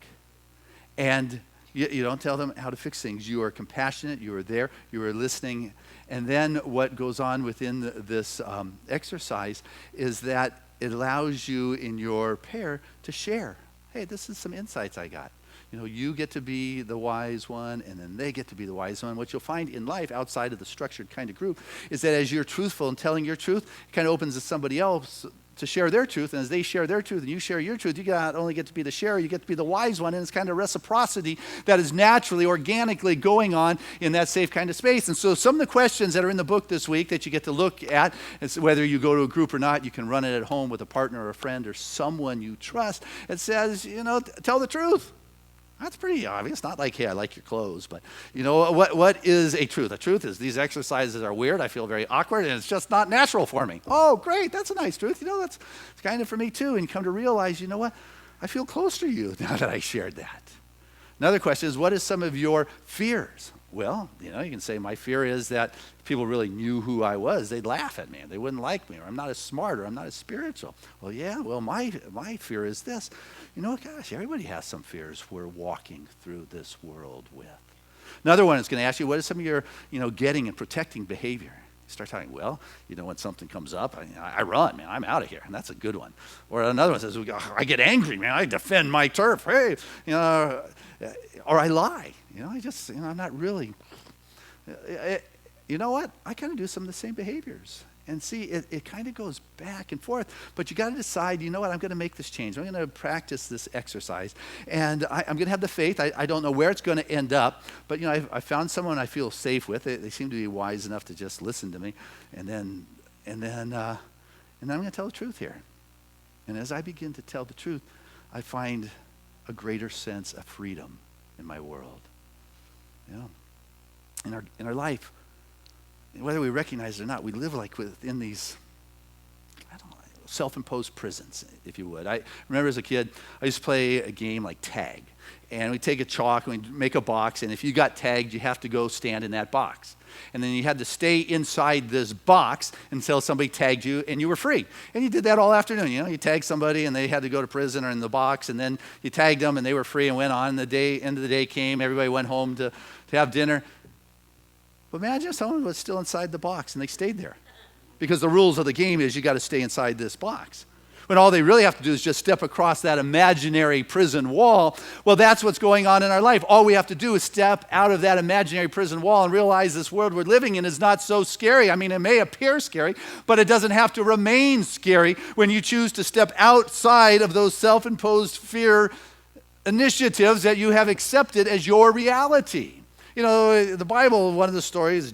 And you don't tell them how to fix things. You are compassionate. You are there. You are listening. And then what goes on within this exercise is that it allows you in your pair to share hey, this is some insights I got. You get to be the wise one, and then they get to be the wise one. What you'll find in life outside of the structured kind of group is that as you're truthful and telling your truth, it kind of opens to somebody else to share their truth. And as they share their truth and you share your truth, you not only get to be the sharer, you get to be the wise one. And it's kind of reciprocity that is naturally, organically going on in that safe kind of space. And so some of the questions that are in the book this week that you get to look at, is whether you go to a group or not, you can run it at home with a partner or a friend or someone you trust. It says, tell the truth. That's pretty obvious. Not like, hey, I like your clothes, but what is a truth? A truth is these exercises are weird. I feel very awkward, and it's just not natural for me. Oh, great. That's a nice truth. That's kind of for me too. And you come to realize, what? I feel close to you now that I shared that. Another question is, what is some of your fears? Well, you can say my fear is that if people really knew who I was, they'd laugh at me. They wouldn't like me, or I'm not as smart, or I'm not as spiritual. Well, yeah, my fear is this. Gosh, everybody has some fears we're walking through this world with. Another one is going to ask you, what is some of your, getting and protecting behavior? You start talking, well, when something comes up, I run, man, I'm out of here, and that's a good one. Or another one says, I get angry, man, I defend my turf, hey, or I lie. I'm not really. You know what? I kind of do some of the same behaviors. And see, it kind of goes back and forth. But you got to decide, I'm going to make this change. I'm going to practice this exercise. And I'm going to have the faith. I don't know where it's going to end up. But, I found someone I feel safe with. They seem to be wise enough to just listen to me. And then I'm going to tell the truth here. And as I begin to tell the truth, I find a greater sense of freedom in my world. In our life, whether we recognize it or not, we live like within these, self-imposed prisons, if you would. I remember as a kid, I used to play a game like tag. And we'd take a chalk and we'd make a box, and if you got tagged, you have to go stand in that box. And then you had to stay inside this box until somebody tagged you, and you were free. And you did that all afternoon. You tagged somebody, and they had to go to prison or in the box, and then you tagged them, and they were free and went on. And the end of the day came, everybody went home to have dinner. But imagine if someone was still inside the box, and they stayed there. Because the rules of the game is you got to stay inside this box. When all they really have to do is just step across that imaginary prison wall. Well, that's what's going on in our life. All we have to do is step out of that imaginary prison wall and realize this world we're living in is not so scary. I mean, it may appear scary, but it doesn't have to remain scary when you choose to step outside of those self-imposed fear initiatives that you have accepted as your reality. The Bible, one of the stories,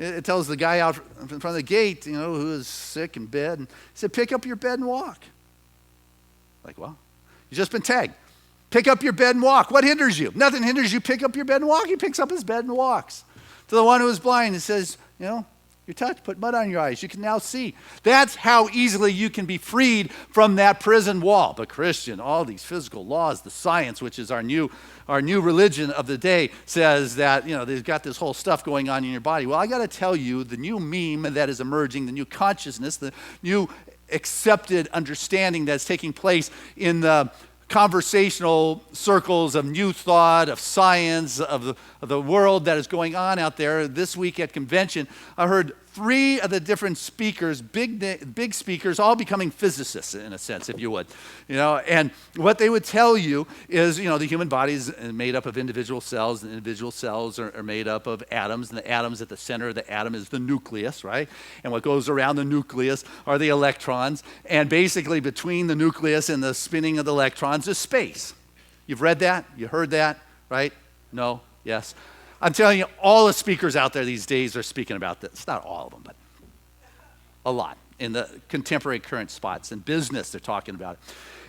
it tells the guy out in front of the gate, who is sick in bed, and he said, pick up your bed and walk. Like, well, you've just been tagged. Pick up your bed and walk. What hinders you? Nothing hinders you. Pick up your bed and walk. He picks up his bed and walks. To the one who is blind, he says, you're touched, put mud on your eyes. You can now see. That's how easily you can be freed from that prison wall. The Christian, all these physical laws, the science, which is our new religion of the day, says that, they've got this whole stuff going on in your body. Well, I got to tell you, the new meme that is emerging, the new consciousness, the new accepted understanding that's taking place in the conversational circles of new thought, of science, of the world that is going on out there. This week at convention, I heard 3 of the different speakers, big speakers, all becoming physicists in a sense, if you would. And what they would tell you is, the human body is made up of individual cells, and individual cells are made up of atoms, and the atoms at the center of the atom is the nucleus, right? And what goes around the nucleus are the electrons, and basically between the nucleus and the spinning of the electrons is space. You've read that? You heard that, right? No? Yes? I'm telling you, all the speakers out there these days are speaking about this. Not all of them, but a lot in the contemporary current spots. In business, they're talking about it.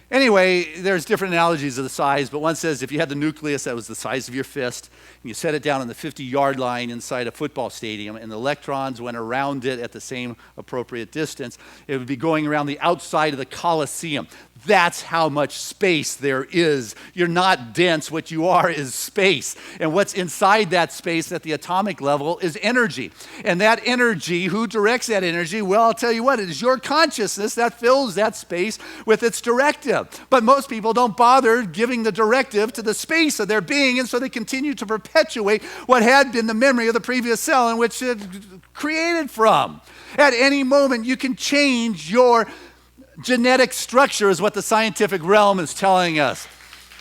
Anyway, there's different analogies of the size, but one says if you had the nucleus that was the size of your fist, and you set it down on the 50-yard line inside a football stadium, and the electrons went around it at the same appropriate distance, it would be going around the outside of the Colosseum. That's how much space there is. You're not dense. What you are is space. And what's inside that space at the atomic level is energy. And that energy, who directs that energy? Well, I'll tell you what, it is your consciousness that fills that space with its directive. But most people don't bother giving the directive to the space of their being, and so they continue to perpetuate what had been the memory of the previous cell in which it created from. At any moment, you can change your genetic structure is what the scientific realm is telling us.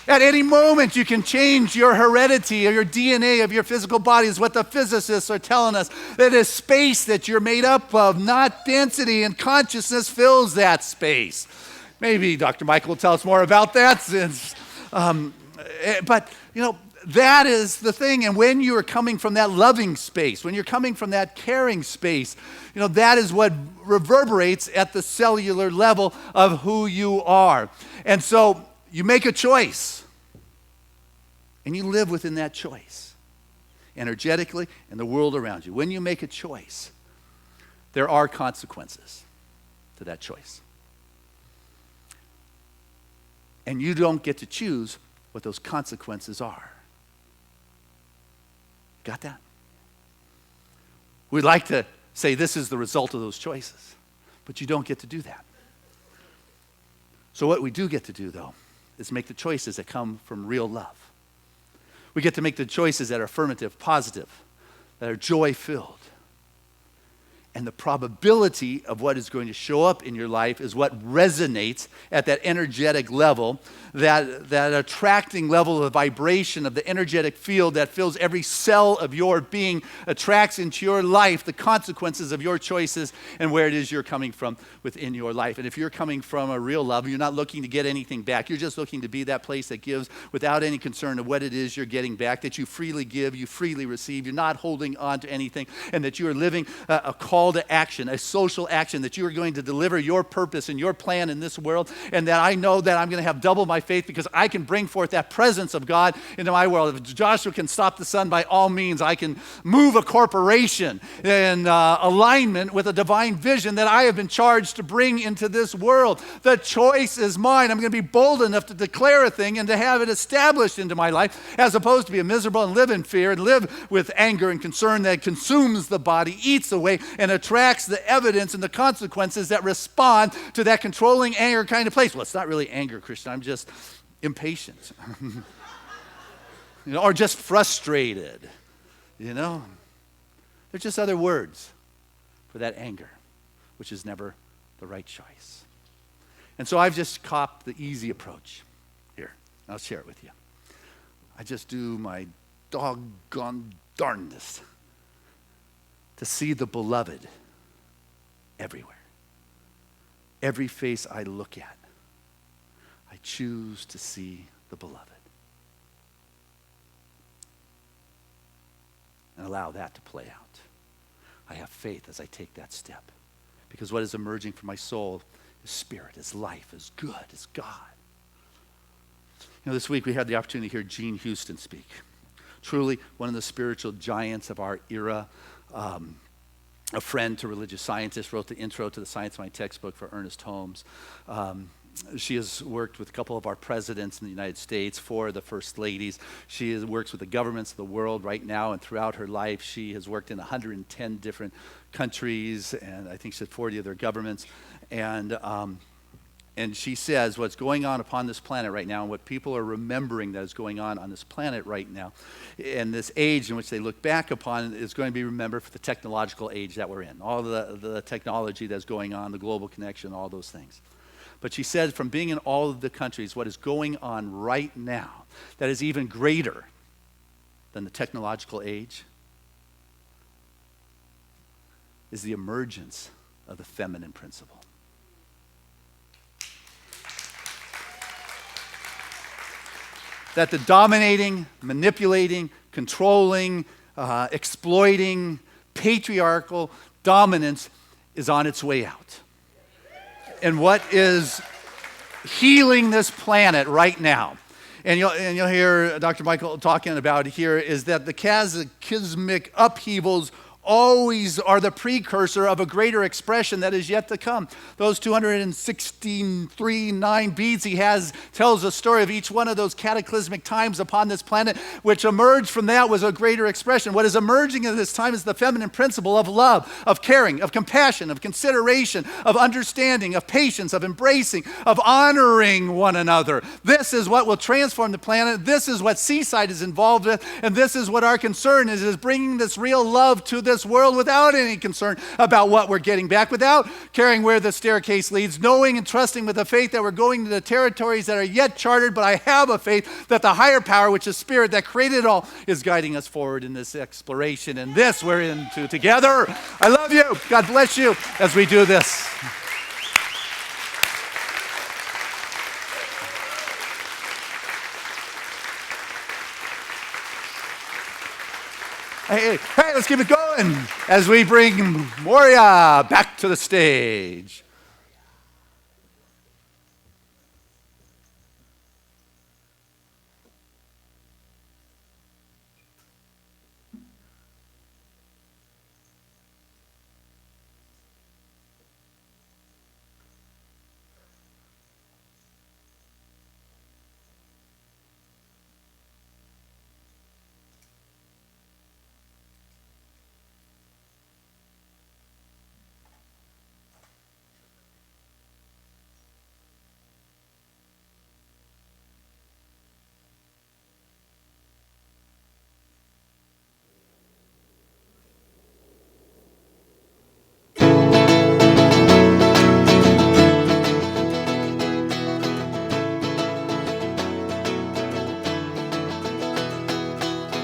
At any moment, you can change your heredity or your DNA of your physical body is what the physicists are telling us. That is space that you're made up of, not density, and consciousness fills that space. Maybe Dr. Michael will tell us more about that. But, that is the thing. And when you are coming from that loving space, when you're coming from that caring space, that is what reverberates at the cellular level of who you are. And so you make a choice, and you live within that choice, energetically, and the world around you. When you make a choice, there are consequences to that choice. And you don't get to choose what those consequences are. Got that? We'd like to say this is the result of those choices, but you don't get to do that. So what we do get to do, though, is make the choices that come from real love. We get to make the choices that are affirmative, positive, that are joy-filled. And the probability of what is going to show up in your life is what resonates at that energetic level, that attracting level of vibration of the energetic field that fills every cell of your being, attracts into your life the consequences of your choices and where it is you're coming from within your life. And if you're coming from a real love, you're not looking to get anything back. You're just looking to be that place that gives without any concern of what it is you're getting back, that you freely give, you freely receive, you're not holding on to anything, and that you are living a call to action, a social action, that you are going to deliver your purpose and your plan in this world, and that I know that I'm going to have double my faith because I can bring forth that presence of God into my world. If Joshua can stop the sun, by all means, I can move a corporation in alignment with a divine vision that I have been charged to bring into this world. The choice is mine. I'm going to be bold enough to declare a thing and to have it established into my life, as opposed to be miserable and live in fear and live with anger and concern that consumes the body, eats away, and attracts the evidence and the consequences that respond to that controlling anger kind of place. Well, it's not really anger, Christian. I'm just impatient. Or just frustrated. They're just other words for that anger, which is never the right choice. And so I've just copped the easy approach here. I'll share it with you. I just do my doggone darndest to see the beloved everywhere. Every face I look at, I choose to see the beloved. And allow that to play out. I have faith as I take that step. Because what is emerging from my soul is spirit, is life, is good, is God. This week we had the opportunity to hear Gene Houston speak. Truly one of the spiritual giants of our era. A friend to religious scientists, wrote the intro to the Science Mind textbook for Ernest Holmes. She has worked with a couple of our presidents in the United States, 4 of the first ladies. She works with the governments of the world right now, and throughout her life, she has worked in 110 different countries, and I think she said 40 of their governments. And she says what's going on upon this planet right now, and what people are remembering that is going on this planet right now, and this age in which they look back upon is going to be remembered for the technological age that we're in, all the technology that's going on, the global connection, all those things. But she said from being in all of the countries, what is going on right now that is even greater than the technological age is the emergence of the feminine principle. That the dominating, manipulating, controlling, exploiting, patriarchal dominance is on its way out. And what is healing this planet right now, and you'll hear Dr. Michael talking about here, is that the cataclysmic upheavals always are the precursor of a greater expression that is yet to come. Those 263.9 beads he has tells a story of each one of those cataclysmic times upon this planet, which emerged from that was a greater expression. What is emerging at this time is the feminine principle of love, of caring, of compassion, of consideration, of understanding, of patience, of embracing, of honoring one another. This is what will transform the planet. This is what Seaside is involved with, and this is what our concern is bringing this real love to this this world without any concern about what we're getting back, without caring where the staircase leads, knowing and trusting with a faith that we're going to the territories that are yet charted, but I have a faith that the higher power, which is Spirit that created it all, is guiding us forward in this exploration. And this we're into together. I love you. God bless you as we do this. Hey, let's keep it going as we bring Moria back to the stage.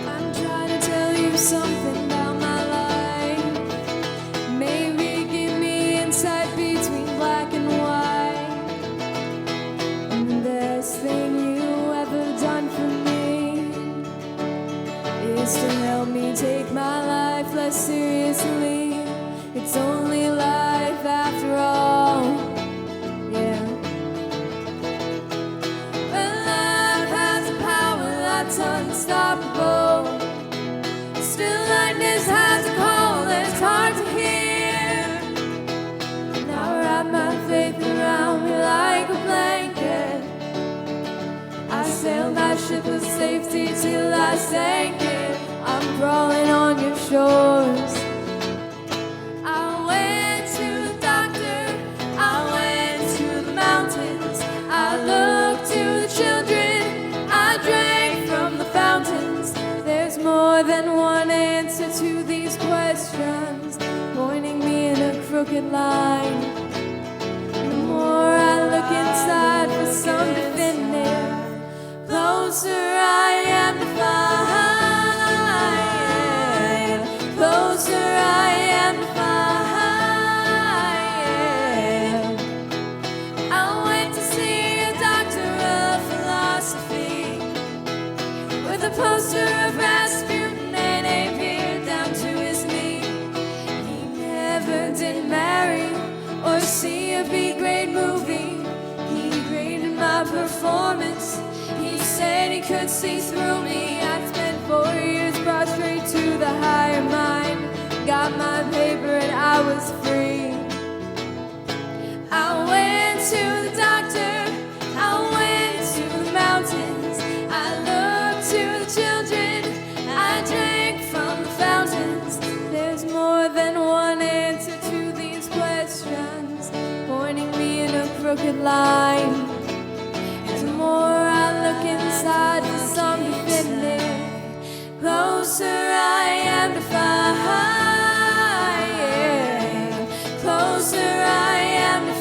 I'm trying to tell you something about my life. Maybe give me insight between black and white. And the best thing you ever done for me is to help me take my life less seriously. It's only life after all. Yeah. Well, love has a power that's unstoppable. Stillness has a call that's hard to hear. Now wrap my faith around me like a blanket. I sailed my ship of safety till I sank it. I'm crawling on your shores. I went to the doctor, I went to the mountains, I looked to the children, I drank from the fountains. There's more than one answer to these questions, pointing me in a crooked line. The more I look inside for some definitive, closer I am to find. Closer I am to find. I went to see a doctor of philosophy with a poster of Rasputin and a beard down to his knee. He never did marry or see a B-grade movie. He graded my performance. He said he could see through me. I spent 4 years prostrate to the higher mind. Got my paper and I was free. I went to the doctor, I went to the mountains, I looked to the children, I drank from the fountains. There's more than one answer to these questions, pointing me in a crooked line. The more I look inside for some definitive, closer I am to find. Closer I am to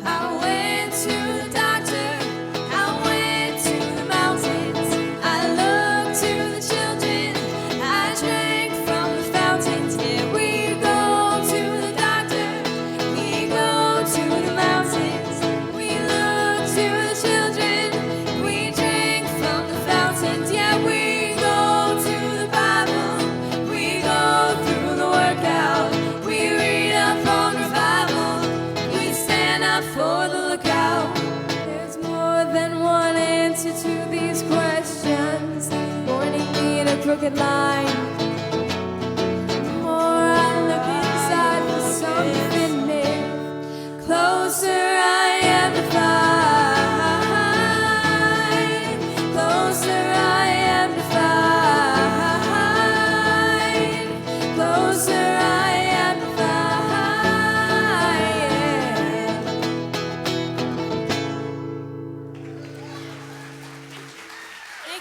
I went to the doctor, I went to the mountains, I looked to the children, I drank from the fountains. Yeah, we go to the doctor, we go to the mountains, we look to the children, we drink from the fountains. Yeah, we go to the Bible, we go through the workout, we read up on revival, we stand up for the lookout. There's more than one answer to these questions, pointing me in a crooked line. The more I look inside for some definitive, closer I am to find. Closer I am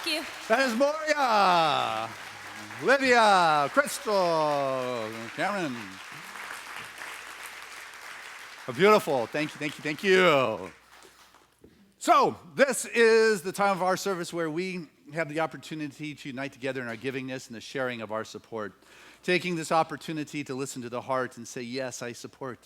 Thank you. That is Moria, Lydia, Crystal, Cameron. Beautiful. Thank you, thank you, thank you. So, this is the time of our service where we have the opportunity to unite together in our givingness and the sharing of our support. Taking this opportunity to listen to the heart and say, yes, I support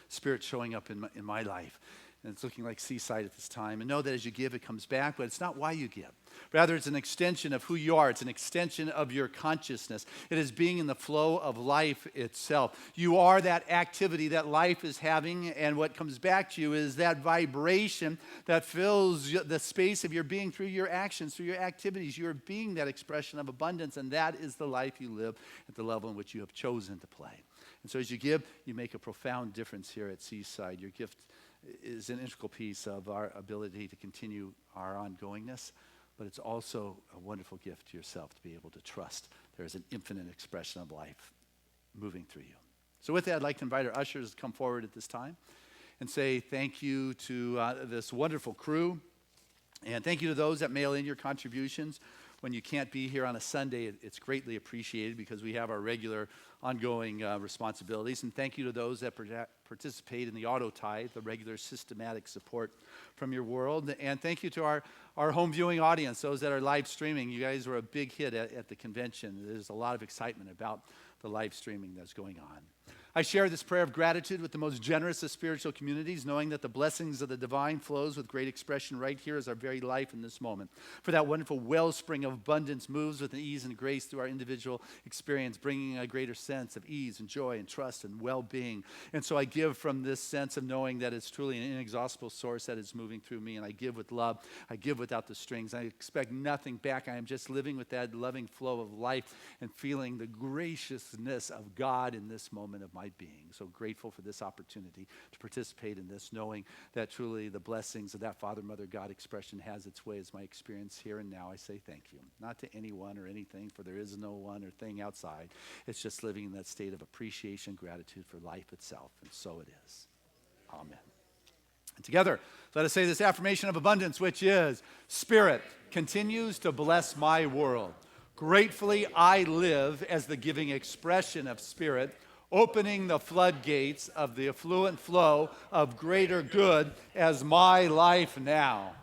Spirit showing up in my life. And it's looking like Seaside at this time. And know that as you give, it comes back, but it's not why you give. Rather, it's an extension of who you are. It's an extension of your consciousness. It is being in the flow of life itself. You are that activity that life is having, and what comes back to you is that vibration that fills the space of your being through your actions, through your activities. You're being that expression of abundance, and that is the life you live at the level in which you have chosen to play. And so as you give, you make a profound difference here at Seaside. Your gift is an integral piece of our ability to continue our ongoingness, but it's also a wonderful gift to yourself to be able to trust there is an infinite expression of life moving through you. So with that, I'd like to invite our ushers to come forward at this time and say thank you to this wonderful crew, and thank you to those that mail in your contributions. When you can't be here on a Sunday, it's greatly appreciated because we have our regular ongoing responsibilities. And thank you to those that participate in the auto tithe, the regular systematic support from your world. And thank you to our home viewing audience, those that are live streaming. You guys were a big hit at the convention. There's a lot of excitement about the live streaming that's going on. I share this prayer of gratitude with the most generous of spiritual communities, knowing that the blessings of the divine flows with great expression right here as our very life in this moment. For that wonderful wellspring of abundance moves with an ease and grace through our individual experience, bringing a greater sense of ease and joy and trust and well-being. And so I give from this sense of knowing that it's truly an inexhaustible source that is moving through me, and I give with love. I give without the strings. I expect nothing back. I am just living with that loving flow of life and feeling the graciousness of God in this moment of my being. So grateful for this opportunity to participate in this, knowing that truly the blessings of that Father, Mother, God expression has its way as my experience here and now. I say thank you. Not to anyone or anything, for there is no one or thing outside. It's just living in that state of appreciation, gratitude for life itself, and so it is. Amen. And together, let us say this affirmation of abundance, which is, Spirit continues to bless my world. Gratefully, I live as the giving expression of Spirit, opening the floodgates of the affluent flow of greater good as my life now.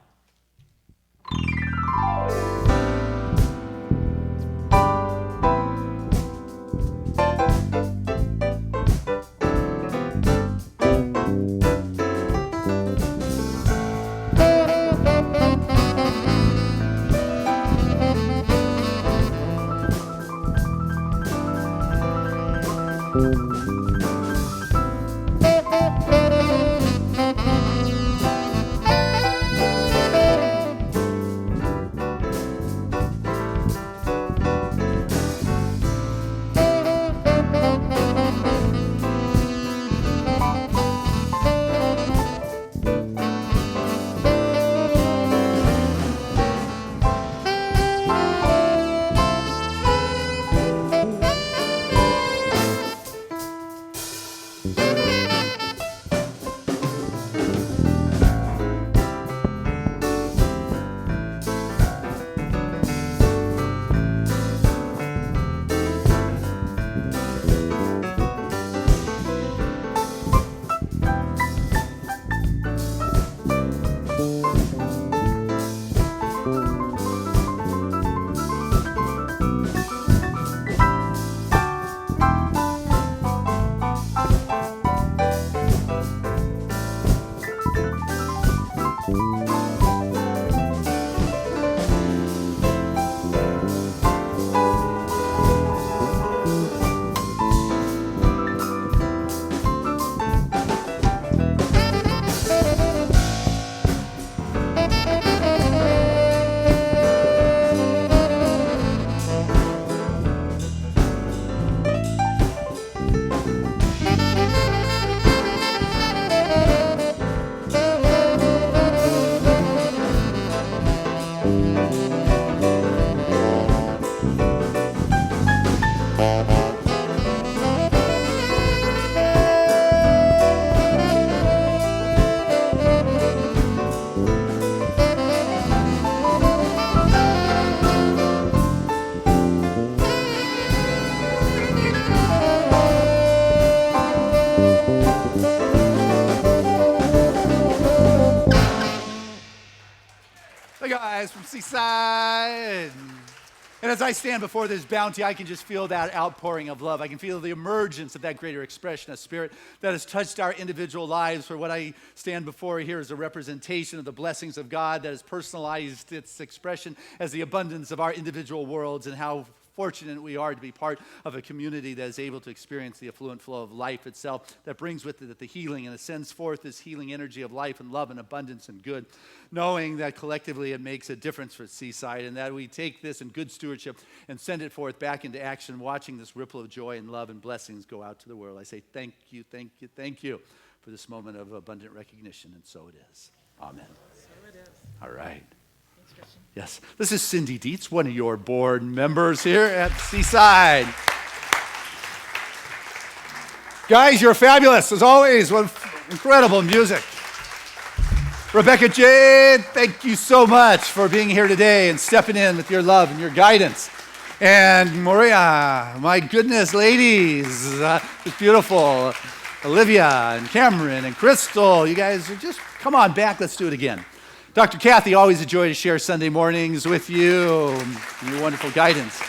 Seaside. And as I stand before this bounty, I can just feel that outpouring of love. I can feel the emergence of that greater expression of spirit that has touched our individual lives. For what I stand before here is a representation of the blessings of God that has personalized its expression as the abundance of our individual worlds, and how fortunate we are to be part of a community that is able to experience the affluent flow of life itself, that brings with it the healing and it sends forth this healing energy of life and love and abundance and good, knowing that collectively it makes a difference for Seaside, and that we take this in good stewardship and send it forth back into action, watching this ripple of joy and love and blessings go out to the world. I say thank you, thank you, thank you for this moment of abundant recognition, and so it is. Amen. So it is. All right. Yes, this is Cindy Dietz, one of your board members here at Seaside. Guys, you're fabulous, as always. What incredible music. Rebecca Jade, thank you so much for being here today and stepping in with your love and your guidance. And Maria, my goodness, ladies, it's beautiful. Olivia and Cameron and Crystal, you guys are just, come on back, let's do it again. Dr. Kathy, always a joy to share Sunday mornings with you and your wonderful guidance.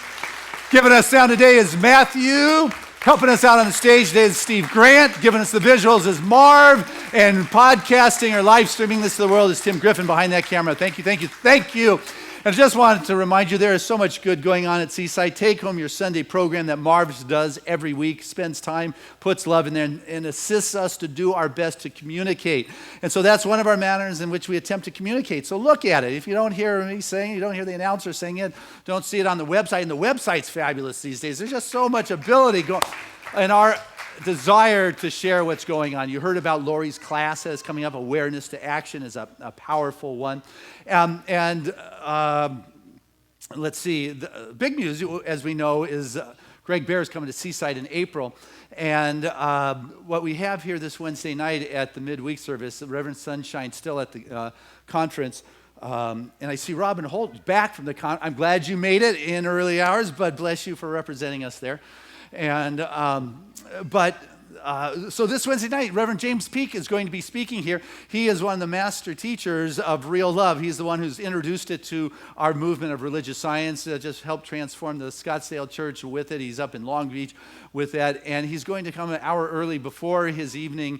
Giving us sound today is Matthew. Helping us out on the stage today is Steve Grant. Giving us the visuals is Marv. And podcasting or live streaming this to the world is Tim Griffin behind that camera. Thank you, thank you, thank you. And I just wanted to remind you there is so much good going on at Seaside. Take home your Sunday program that Marv does every week, spends time, puts love in there, and assists us to do our best to communicate. And so that's one of our manners in which we attempt to communicate. So look at it. If you don't hear me saying, you don't hear the announcer saying it, don't see it on the website. And the website's fabulous these days. There's just so much ability going in our desire to share what's going on. You heard about Lori's class that's coming up. Awareness to Action is a powerful one. Let's see. The big news, as we know, is Greg Bear is coming to Seaside in April. And what we have here this Wednesday night at the midweek service, Reverend Sunshine still at the conference. And I see Robin Holt back from the conference. I'm glad you made it in early hours, but bless you for representing us there. And so this Wednesday night, Reverend James Peake is going to be speaking here. He is one of the master teachers of Real Love. He's the one who's introduced it to our movement of religious science, just helped transform the Scottsdale Church with it. He's up in Long Beach with that, and he's going to come an hour early before his evening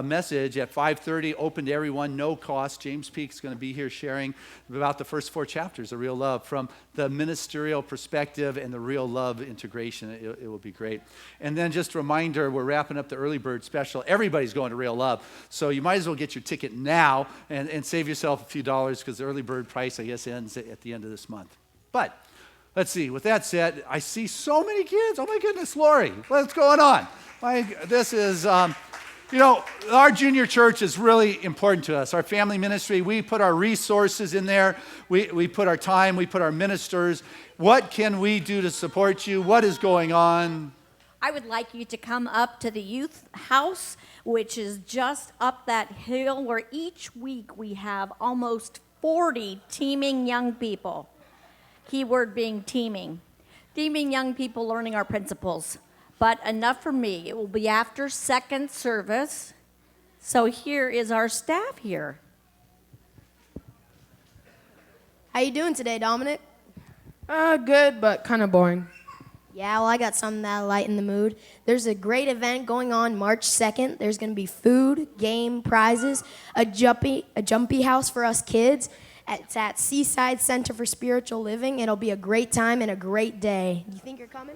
message at 5:30, open to everyone, no cost. James Peake's going to be here sharing about the first 4 chapters of Real Love from the ministerial perspective and the Real Love integration. It will be great. And then just a reminder, we're wrapping up the early bird special. Everybody's going to Real Love, so you might as well get your ticket now and save yourself a few dollars, because the early bird price, I guess, ends at the end of this month. But let's see. With that said, I see so many kids. Oh my goodness, Lori, what's going on? This is, our junior church is really important to us. Our family ministry, we put our resources in there. We put our time. We put our ministers. What can we do to support you? What is going on? I would like you to come up to the youth house, which is just up that hill, where each week we have almost 40 teaming young people. Keyword being teaming. Teaming young people learning our principles. But enough for me. It will be after second service. So here is our staff here. How you doing today, Dominic? Good, but kind of boring. Yeah, well, I got something that'll lighten the mood. There's a great event going on March 2nd. There's going to be food, game, prizes, a jumpy house for us kids. It's at Seaside Center for Spiritual Living. It'll be a great time and a great day. You think you're coming?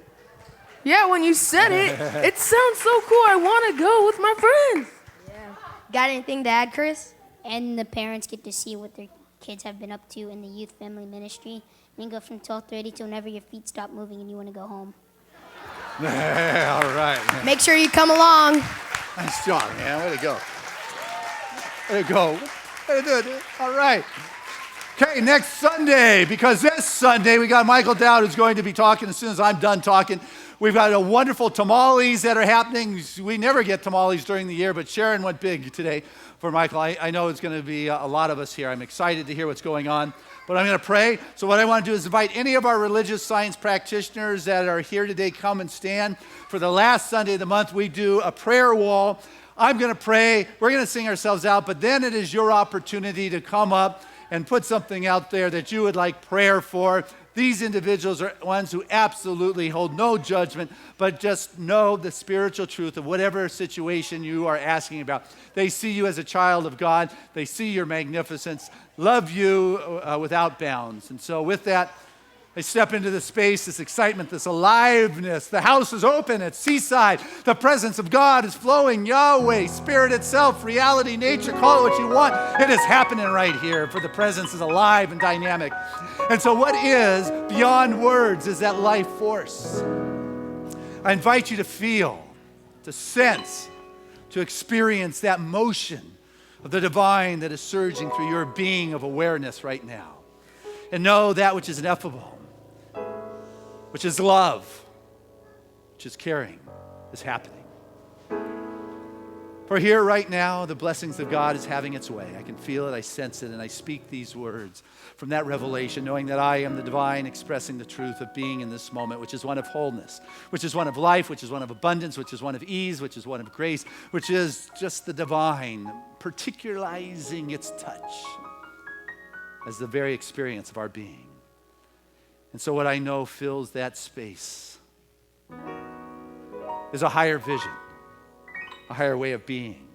Yeah, when you said it, it sounds so cool. I want to go with my friends. Yeah. Got anything to add, Chris? And the parents get to see what their kids have been up to in the youth family ministry. You can go from 12:30 to whenever your feet stop moving and you want to go home. All right. Make sure you come along. Nice job, man. Way to go. Way to go. Way to do it. All right. Okay, next Sunday, because this Sunday we got Michael Dowd who's going to be talking as soon as I'm done talking. We've got a wonderful tamales that are happening. We never get tamales during the year, but Sharon went big today for Michael. I know it's going to be a lot of us here. I'm excited to hear what's going on. But I'm going to pray. So what I want to do is invite any of our religious science practitioners that are here today, come and stand. For the last Sunday of the month, we do a prayer wall. I'm going to pray. We're going to sing ourselves out, but then it is your opportunity to come up and put something out there that you would like prayer for. These individuals are ones who absolutely hold no judgment, but just know the spiritual truth of whatever situation you are asking about. They see you as a child of God. They see your magnificence, love you without bounds. And so with that, I step into this space, this excitement, this aliveness. The house is open at Seaside. The presence of God is flowing. Yahweh, Spirit itself, reality, nature, call it what you want. It is happening right here, for the presence is alive and dynamic. And so what is beyond words is that life force. I invite you to feel, to sense, to experience that motion of the divine that is surging through your being of awareness right now. And know that which is ineffable, which is love, which is caring, is happening. For here right now, the blessings of God is having its way. I can feel it, I sense it, and I speak these words from that revelation, knowing that I am the divine expressing the truth of being in this moment, which is one of wholeness, which is one of life, which is one of abundance, which is one of ease, which is one of grace, which is just the divine, particularizing its touch as the very experience of our being. And so what I know fills that space is a higher vision, a higher way of being,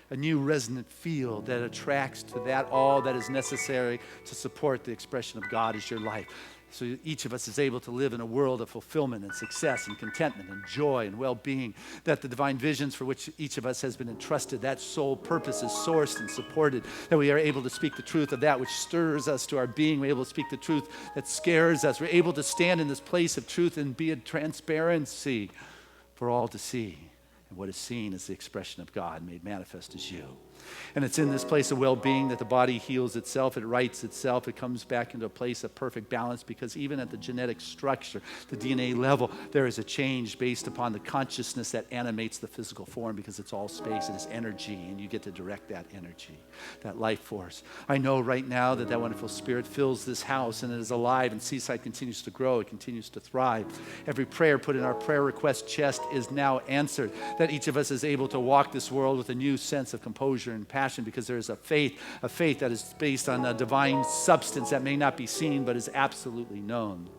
a new resonant field that attracts to that all that is necessary to support the expression of God as your life. So each of us is able to live in a world of fulfillment and success and contentment and joy and well-being, that the divine visions for which each of us has been entrusted, that sole purpose is sourced and supported, that we are able to speak the truth of that which stirs us to our being. We're able to speak the truth that scares us. We're able to stand in this place of truth and be a transparency for all to see. And what is seen is the expression of God made manifest as you. And it's in this place of well-being that the body heals itself, it rights itself, it comes back into a place of perfect balance, because even at the genetic structure, the DNA level, there is a change based upon the consciousness that animates the physical form, because it's all space, it is energy, and you get to direct that energy, that life force. I know right now that that wonderful spirit fills this house, and it is alive, and Seaside continues to grow, it continues to thrive. Every prayer put in our prayer request chest is now answered, that each of us is able to walk this world with a new sense of composure and passion, because there is a faith that is based on a divine substance that may not be seen but is absolutely known.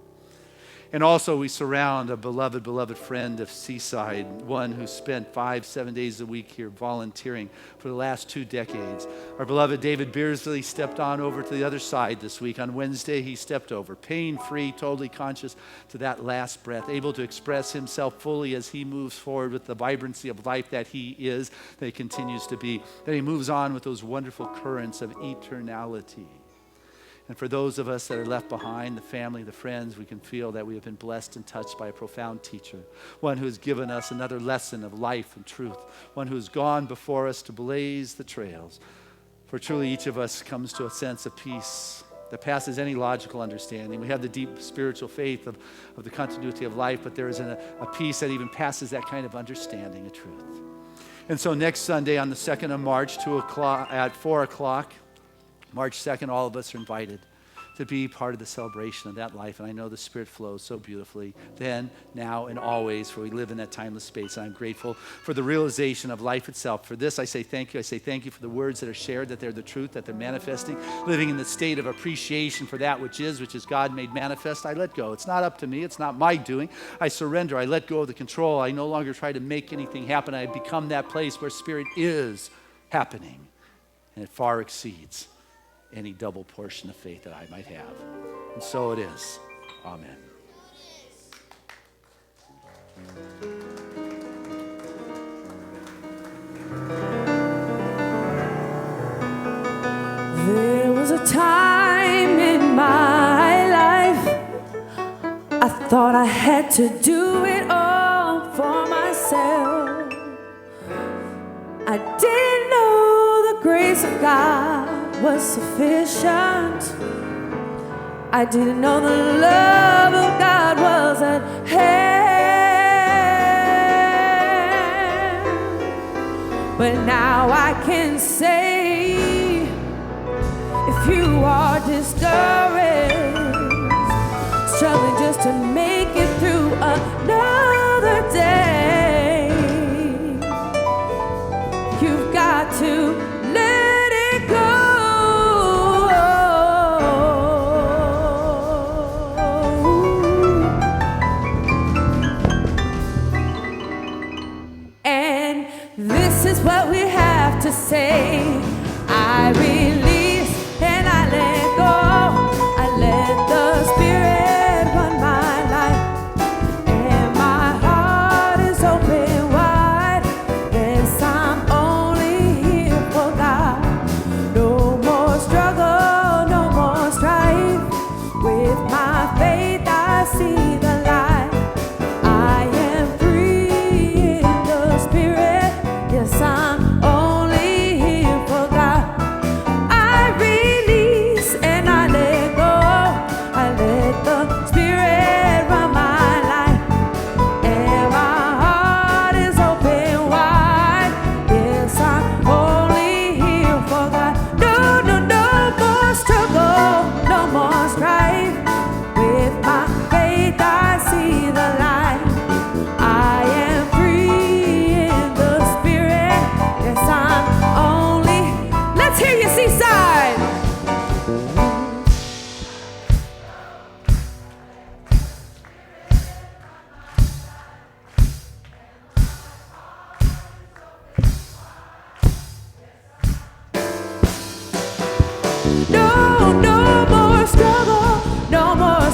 And also we surround a beloved friend of Seaside, one who spent 5-7 days a week here volunteering for the last 2 decades. Our beloved David Beersley stepped on over to the other side this week. On Wednesday, he stepped over, pain-free, totally conscious to that last breath, able to express himself fully as he moves forward with the vibrancy of life that he is, that he continues to be, that he moves on with those wonderful currents of eternality. And for those of us that are left behind, the family, the friends, we can feel that we have been blessed and touched by a profound teacher, one who has given us another lesson of life and truth, one who has gone before us to blaze the trails. For truly each of us comes to a sense of peace that passes any logical understanding. We have the deep spiritual faith of the continuity of life, but there is a peace that even passes that kind of understanding of truth. And so next Sunday on the 2nd of March, at 4 o'clock, March 2nd, all of us are invited to be part of the celebration of that life. And I know the Spirit flows so beautifully then, now, and always, for we live in that timeless space. And I'm grateful for the realization of life itself. For this, I say thank you. I say thank you for the words that are shared, that they're the truth, that they're manifesting, living in the state of appreciation for that which is God made manifest. I let go. It's not up to me. It's not my doing. I surrender. I let go of the control. I no longer try to make anything happen. I become that place where Spirit is happening. And it far exceeds any double portion of faith that I might have. And so it is. Amen. There was a time in my life I thought I had to do it all for myself. I didn't know the grace of God was sufficient. I didn't know the love of God was at hand. But now I can say, if you are discouraged, struggling just to make it through another day, you've got to let it go.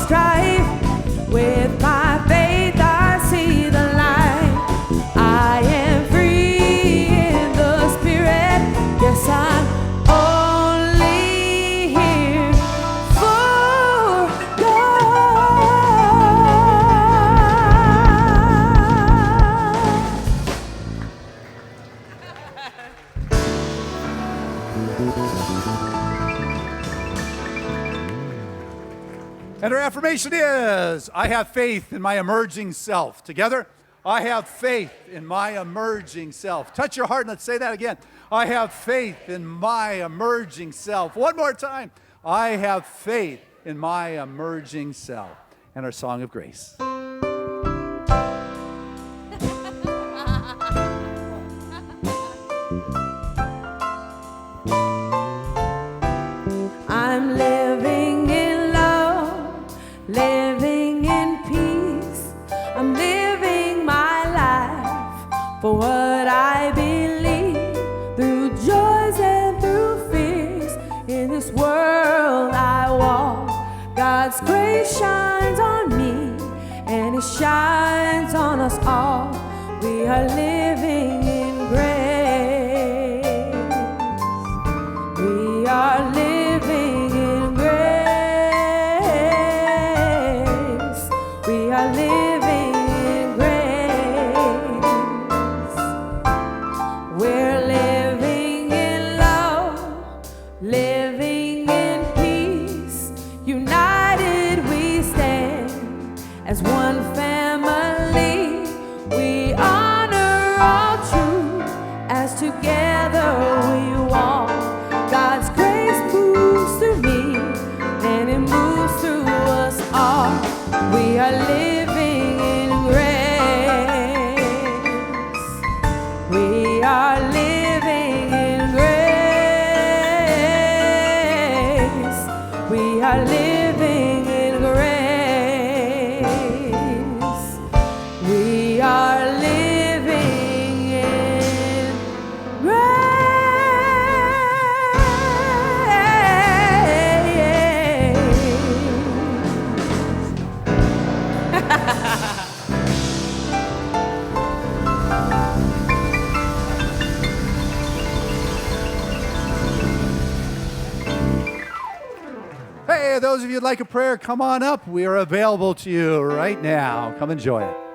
strife. With my faith I see the light. I am free in the Spirit. Yes, I'm only here for God. And our affirmation is, I have faith in my emerging self. Together, I have faith in my emerging self. Touch your heart and let's say that again. I have faith in my emerging self. One more time. I have faith in my emerging self. And our song of grace. I'm living in love, living in peace. I'm living my life for what I believe, through joys and through fears. In this world I walk, God's grace shines on me, and it shines on us all. We are living in grace. We are living in grace. We are living in grace. We're living in love, living in peace. United we stand as one family. We honor all truth as together we walk. God's grace moves through me, and it moves through us all. We are living in grace. We are living in grace. We are living in grace. We are living in Hey, those of you who'd like a prayer, come on up. We are available to you right now. Come enjoy it.